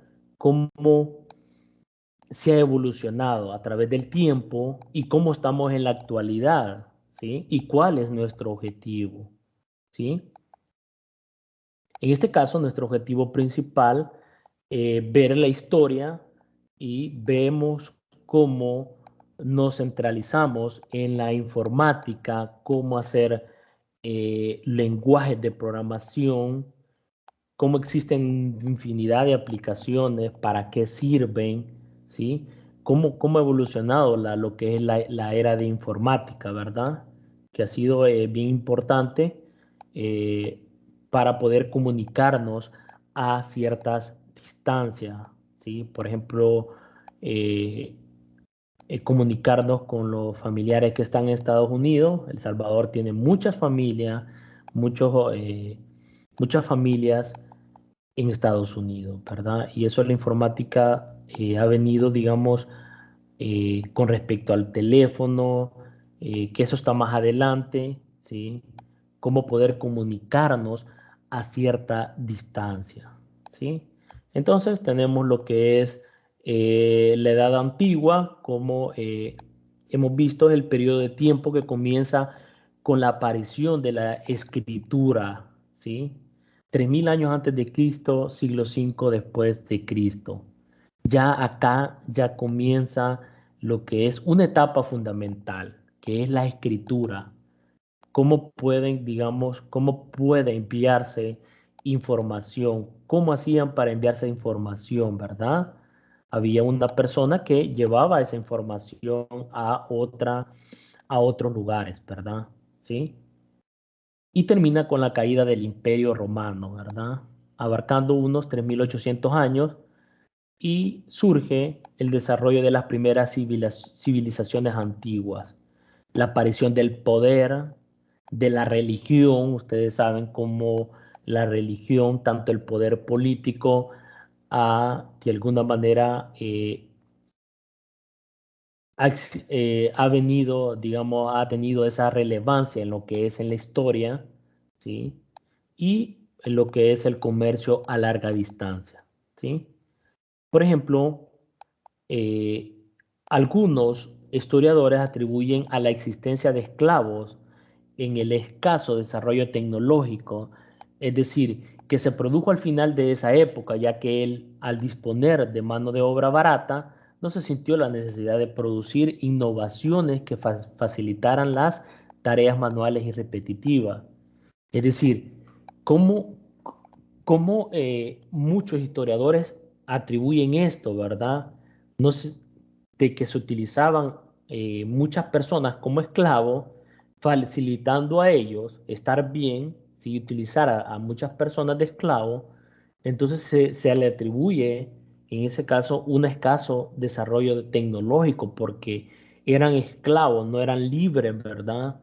se ha evolucionado a través del tiempo y cómo estamos en la actualidad, ¿sí? Y cuál es nuestro objetivo, ¿sí? En este caso, nuestro objetivo principal, ver la historia y vemos cómo nos centralizamos en la informática, cómo hacer lenguajes de programación, cómo existen infinidad de aplicaciones, para qué sirven, ¿sí? Cómo ha evolucionado lo que es la era de informática, ¿verdad? Que ha sido bien importante eh, para poder comunicarnos a ciertas distancias, ¿sí? Por ejemplo, eh, comunicarnos con los familiares que están en Estados Unidos. El Salvador tiene muchas familias, muchas familias en Estados Unidos, ¿verdad? Y eso la informática ha venido, digamos, con respecto al teléfono, que eso está más adelante, ¿sí? Cómo poder comunicarnos a cierta distancia, ¿sí? Entonces tenemos lo que es la edad antigua, como hemos visto el periodo de tiempo que comienza con la aparición de la escritura, ¿sí? 3000 años antes de Cristo, siglo V después de Cristo. Ya acá ya comienza lo que es una etapa fundamental, que es la escritura. Cómo pueden, digamos, cómo puede enviarse información, cómo hacían para enviarse información, ¿verdad? Había una persona que llevaba esa información a otros lugares, ¿verdad? ¿Sí? Y termina con la caída del Imperio Romano, ¿verdad? Abarcando unos 3800 años y surge el desarrollo de las primeras civilizaciones antiguas, la aparición del poder, de la religión. Ustedes saben cómo la religión, tanto el poder político, de alguna manera ha venido, digamos, ha tenido esa relevancia en lo que es en la historia, ¿sí? Y en lo que es el comercio a larga distancia, ¿sí? Por ejemplo, eh, algunos historiadores atribuyen a la existencia de esclavos en el escaso desarrollo tecnológico, es decir, que se produjo al final de esa época, ya que él, al disponer de mano de obra barata, no se sintió la necesidad de producir innovaciones que facilitaran las tareas manuales y repetitivas. Es decir, cómo, muchos historiadores atribuyen esto, ¿verdad? No sé, de que se utilizaban muchas personas como esclavos, facilitando a ellos estar bien, si utilizara a muchas personas de esclavos, entonces se le atribuye en ese caso un escaso desarrollo tecnológico porque eran esclavos, no eran libres, ¿verdad?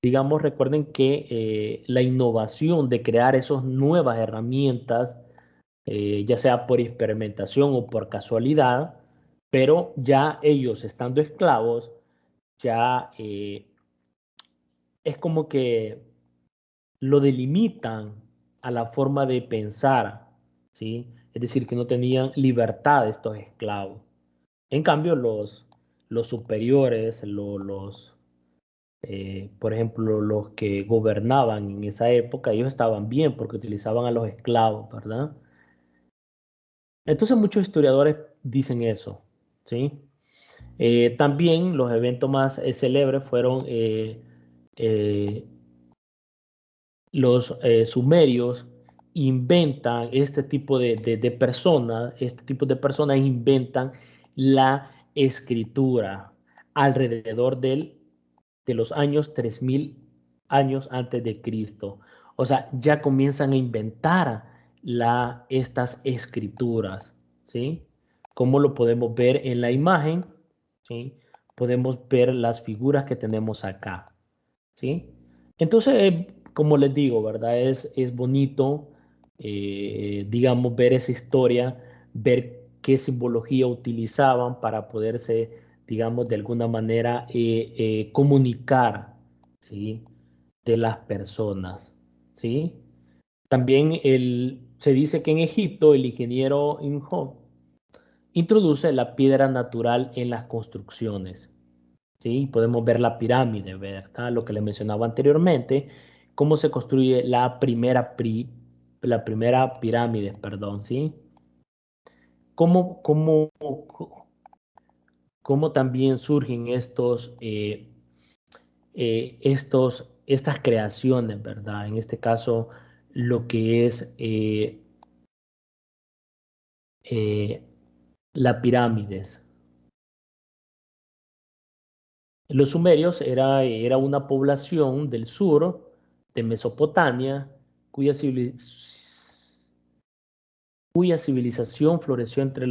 Digamos, recuerden que la innovación de crear esas nuevas herramientas, ya sea por experimentación o por casualidad, pero ya ellos estando esclavos, ya es como que lo delimitan a la forma de pensar, ¿sí? Es decir, que no tenían libertad estos esclavos. En cambio, los superiores, por ejemplo, los que gobernaban en esa época, ellos estaban bien porque utilizaban a los esclavos, ¿verdad? Entonces muchos historiadores dicen eso, ¿sí? También los eventos más célebres fueron eh, los sumerios inventan este tipo de personas inventan la escritura alrededor de los años 3000 años antes de Cristo. O sea, ya comienzan a inventar estas escrituras, ¿sí? Como lo podemos ver en la imagen, ¿sí? Podemos ver las figuras que tenemos acá, ¿sí? Entonces, como les digo, ¿verdad? Es bonito, digamos, ver esa historia, ver qué simbología utilizaban para poderse, digamos, de alguna manera comunicar, ¿sí? De las personas, ¿sí? También se dice que en Egipto el ingeniero Imhotep introduce la piedra natural en las construcciones. ¿Sí? Podemos ver la pirámide, ¿verdad? Lo que le mencionaba anteriormente, cómo se construye la primera pirámide, perdón, ¿sí? Cómo, cómo, cómo también surgen estas creaciones, ¿verdad? En este caso, lo que es eh, las pirámides. Los sumerios era una población del sur de Mesopotamia cuya civilización floreció entre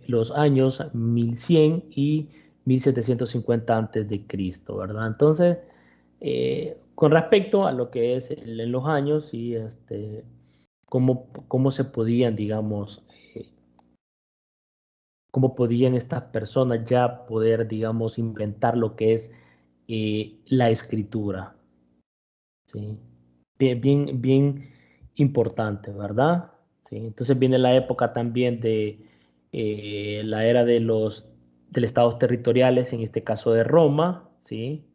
los años 1100 y 1750 antes de Cristo, ¿verdad? Entonces, con respecto a lo que es en los años y cómo se podían, digamos, cómo podían estas personas ya poder, digamos, inventar lo que es la escritura, ¿sí? Bien, bien, bien importante, ¿verdad? ¿Sí? Entonces viene la época también de la era de los estados territoriales, en este caso de Roma, ¿sí?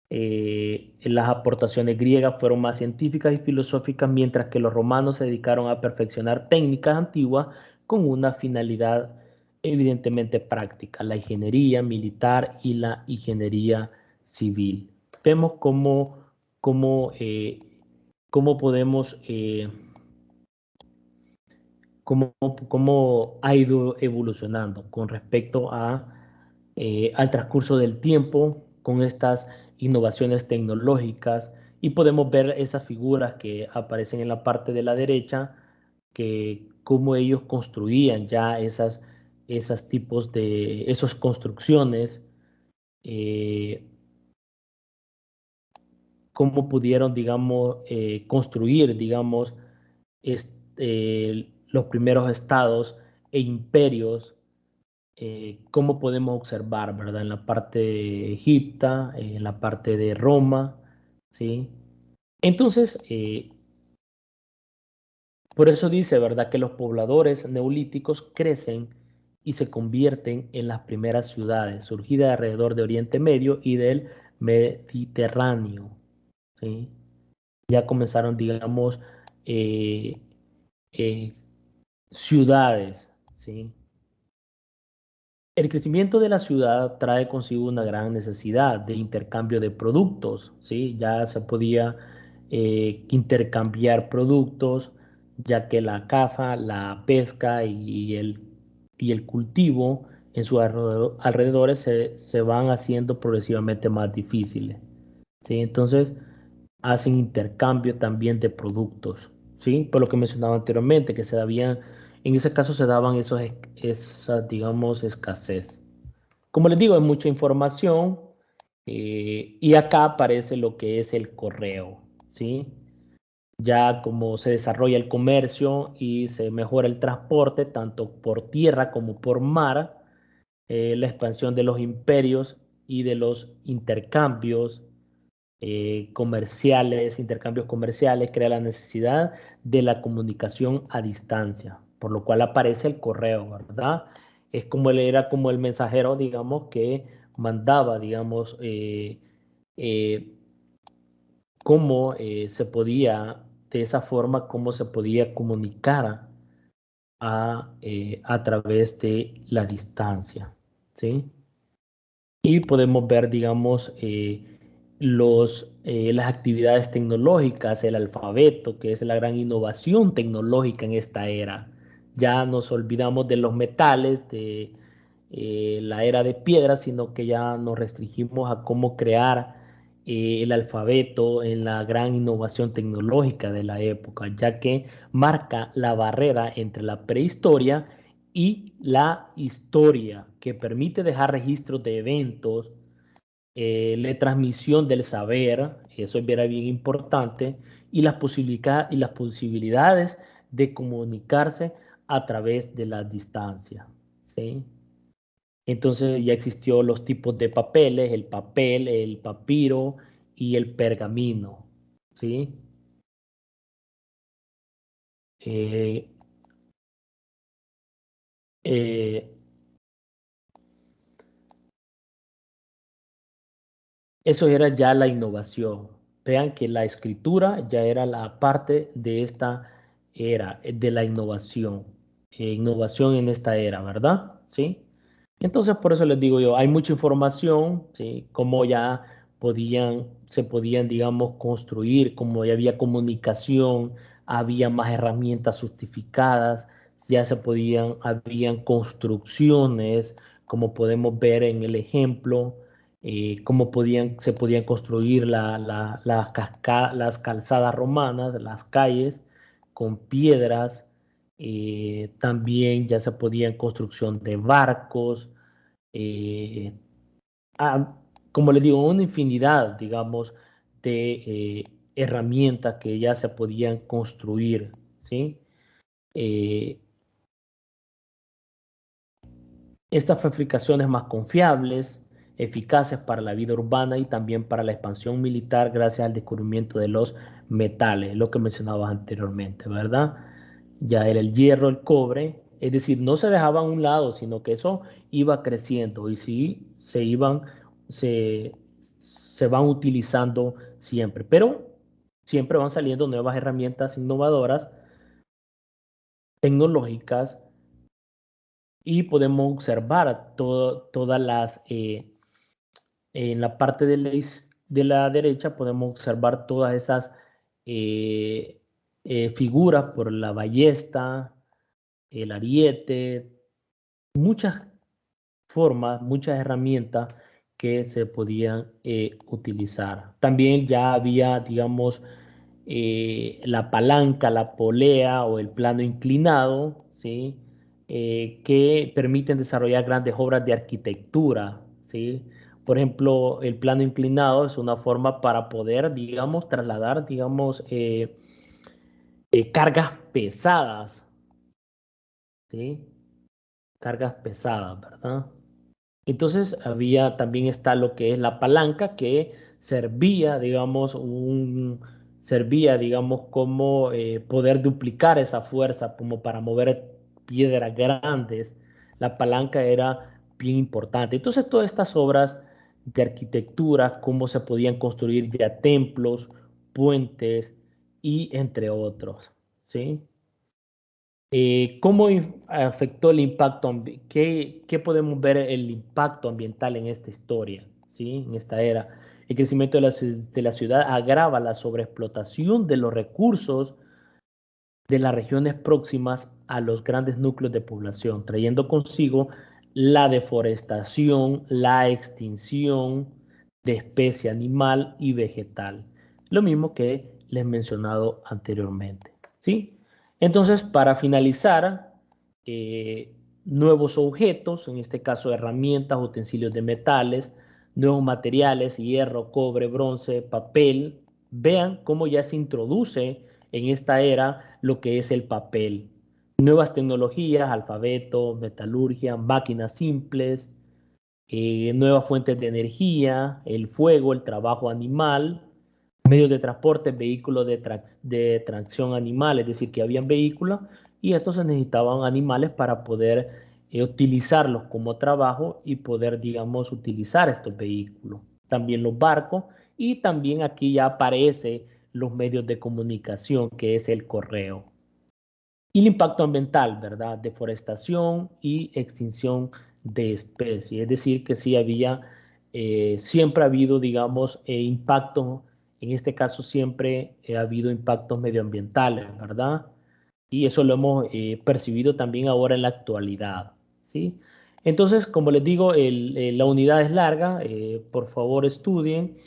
Las aportaciones griegas fueron más científicas y filosóficas, mientras que los romanos se dedicaron a perfeccionar técnicas antiguas con una finalidad evidentemente práctica, la ingeniería militar y la ingeniería civil. Vemos cómo, cómo podemos, cómo ha ido evolucionando con respecto al transcurso del tiempo con estas innovaciones tecnológicas y podemos ver esas figuras que aparecen en la parte de la derecha, que cómo ellos construían ya esas tipos de, esas construcciones, eh, cómo pudieron, digamos, construir, digamos, los primeros estados e imperios, cómo podemos observar, ¿verdad? En la parte de Egipto, en la parte de Roma, ¿sí? Entonces, por eso dice, ¿verdad? Que los pobladores neolíticos crecen y se convierten en las primeras ciudades surgidas alrededor de Oriente Medio y del Mediterráneo, ¿sí? Ya comenzaron, digamos, eh, eh, ciudades, ¿sí? El crecimiento de la ciudad trae consigo una gran necesidad de intercambio de productos, ¿sí? Ya se podía intercambiar productos, ya que la caza, la pesca y el cultivo en sus alrededores se van haciendo progresivamente más difíciles, ¿sí? Entonces, hacen intercambio también de productos, ¿sí? Por lo que mencionaba anteriormente, que se dabían, en ese caso se daban esas, digamos, escasez. Como les digo, hay mucha información y acá aparece lo que es el correo, ¿sí? Ya como se desarrolla el comercio y se mejora el transporte, tanto por tierra como por mar, la expansión de los imperios y de los intercambios comerciales, crea la necesidad de la comunicación a distancia, por lo cual aparece el correo, ¿verdad? Es como él era como el mensajero, digamos, que mandaba, digamos, eh, cómo se podía, de esa forma, cómo se podía comunicar a través de la distancia, ¿sí? Y podemos ver, digamos, las actividades tecnológicas, el alfabeto, que es la gran innovación tecnológica en esta era. Ya nos olvidamos de los metales, de la era de piedra, sino que ya nos restringimos a cómo crear el alfabeto en la gran innovación tecnológica de la época, ya que marca la barrera entre la prehistoria y la historia, que permite dejar registros de eventos, la transmisión del saber, eso era bien importante, y y las posibilidades de comunicarse a través de la distancia, ¿sí? Entonces ya existió los tipos de papeles, el papel, el papiro y el pergamino, ¿sí? Eh, eh, Eso era ya la innovación. Vean que la escritura ya era la parte de esta era, de la innovación. Innovación en esta era, ¿verdad? ¿Sí? Entonces, por eso les digo yo, hay mucha información, ¿sí? Cómo ya se podían, digamos, construir, cómo ya había comunicación, había más herramientas justificadas, ya habían construcciones, como podemos ver en el ejemplo, cómo se podían construir las calzadas romanas, las calles con piedras, también ya se podían construcción de barcos, eh, ah, como les digo, una infinidad, digamos, de herramientas que ya se podían construir, ¿sí? Eh, Estas fabricaciones más confiables, eficaces para la vida urbana y también para la expansión militar gracias al descubrimiento de los metales, lo que mencionabas anteriormente, ¿verdad? Ya era el hierro, el cobre, es decir, no se dejaba a un lado, sino que eso iba creciendo y sí se, se van utilizando siempre, pero siempre van saliendo nuevas herramientas innovadoras, tecnológicas, y podemos observar todas en la parte de la derecha podemos observar todas esas eh, figuras por la ballesta, el ariete, muchas formas, muchas herramientas que se podían utilizar. También ya había, digamos, la palanca, la polea o el plano inclinado, ¿sí? Que permiten desarrollar grandes obras de arquitectura, ¿sí? Por ejemplo, el plano inclinado es una forma para poder, digamos, trasladar, digamos, cargas pesadas, ¿sí? Cargas pesadas, ¿verdad? Entonces también está lo que es la palanca que servía, digamos, como poder duplicar esa fuerza, como para mover piedras grandes. La palanca era bien importante. Entonces, todas estas obras de arquitectura, cómo se podían construir ya templos, puentes y entre otros. ¿sí? ¿Cómo afectó el impacto? ¿Qué podemos ver el impacto ambiental en esta historia, ¿sí? En esta era? El crecimiento de la ciudad agrava la sobreexplotación de los recursos de las regiones próximas a los grandes núcleos de población, trayendo consigo la deforestación, la extinción de especie animal y vegetal. Lo mismo que les he mencionado anteriormente, ¿sí? Entonces, para finalizar, nuevos objetos, en este caso herramientas, utensilios de metales, nuevos materiales, hierro, cobre, bronce, papel. Vean cómo ya se introduce en esta era lo que es el papel. Nuevas tecnologías, alfabeto, metalurgia, máquinas simples, nuevas fuentes de energía, el fuego, el trabajo animal, medios de transporte, vehículos de tracción animal, es decir, que habían vehículos y estos se necesitaban animales para poder utilizarlos como trabajo y poder, digamos, utilizar estos vehículos. También los barcos y también aquí ya aparece los medios de comunicación, que es el correo. Y el impacto ambiental, ¿verdad? Deforestación y extinción de especies. Es decir, que sí había, siempre ha habido, digamos, impacto, en este caso siempre ha habido impactos medioambientales, ¿verdad? Y eso lo hemos percibido también ahora en la actualidad, ¿sí? Entonces, como les digo, la unidad es larga, por favor estudien.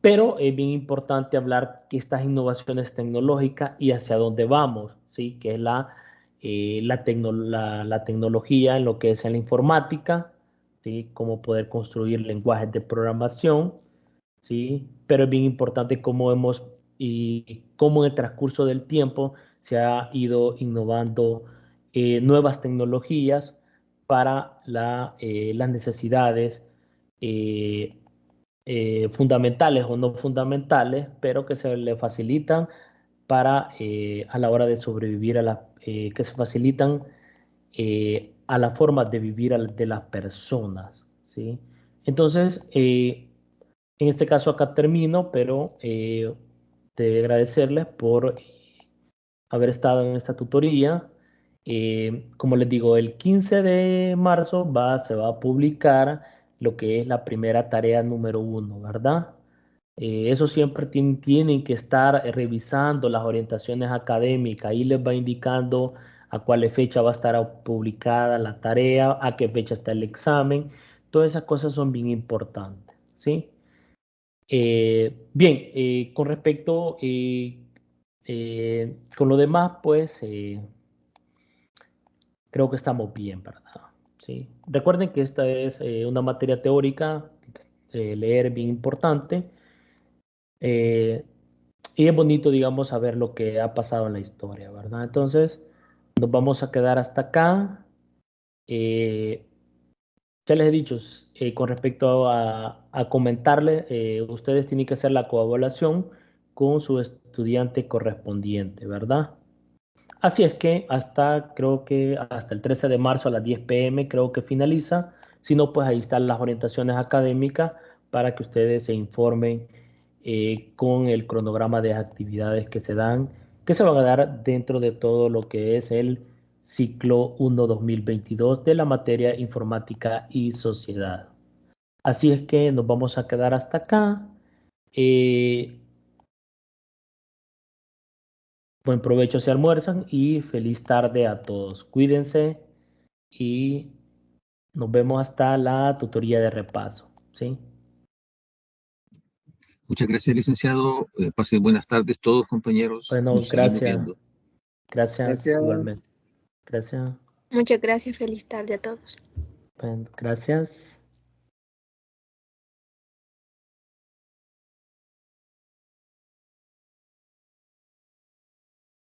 Pero es bien importante hablar que estas innovaciones tecnológicas y hacia dónde vamos, ¿sí? Que es la tecnología en lo que es en la informática, ¿sí? Cómo poder construir lenguajes de programación, ¿sí? Pero es bien importante cómo hemos y cómo en el transcurso del tiempo se ha ido innovando nuevas tecnologías para las necesidades eh, fundamentales o no fundamentales, pero que se le facilitan para a la hora de sobrevivir, que se facilitan a la forma de vivir de las personas, ¿sí? Entonces, en este caso acá termino, pero de agradecerles por haber estado en esta tutoría. Como les digo, el 15 de marzo se va a publicar lo que es la primera tarea número 1, ¿verdad? Eso siempre tienen que estar revisando las orientaciones académicas. Ahí les va indicando a cuál fecha va a estar publicada la tarea, a qué fecha está el examen. Todas esas cosas son bien importantes, ¿sí? Bien, con respecto con lo demás, pues creo que estamos bien, ¿verdad? ¿Sí? Recuerden que esta es una materia teórica, leer es bien importante. Y es bonito, digamos, saber lo que ha pasado en la historia, ¿verdad? Entonces, nos vamos a quedar hasta acá. Eh, ya les he dicho, con respecto a comentarles, ustedes tienen que hacer la coevaluación con su estudiante correspondiente, ¿verdad? Así es que creo que hasta el 13 de marzo a las 10 p.m. creo que finaliza. Si no, pues ahí están las orientaciones académicas para que ustedes se informen con el cronograma de actividades que se van a dar dentro de todo lo que es el ciclo 1 2022 de la materia informática y sociedad. Así es que nos vamos a quedar hasta acá. Eh, Buen provecho si almuerzan y feliz tarde a todos. Cuídense y nos vemos hasta la tutoría de repaso, ¿sí? Muchas gracias, licenciado. Pasen buenas tardes todos, compañeros. Bueno, Nos seguimos viendo. gracias Gracias. igualmente. Gracias, Muchas gracias, feliz tarde a todos. bueno, gracias.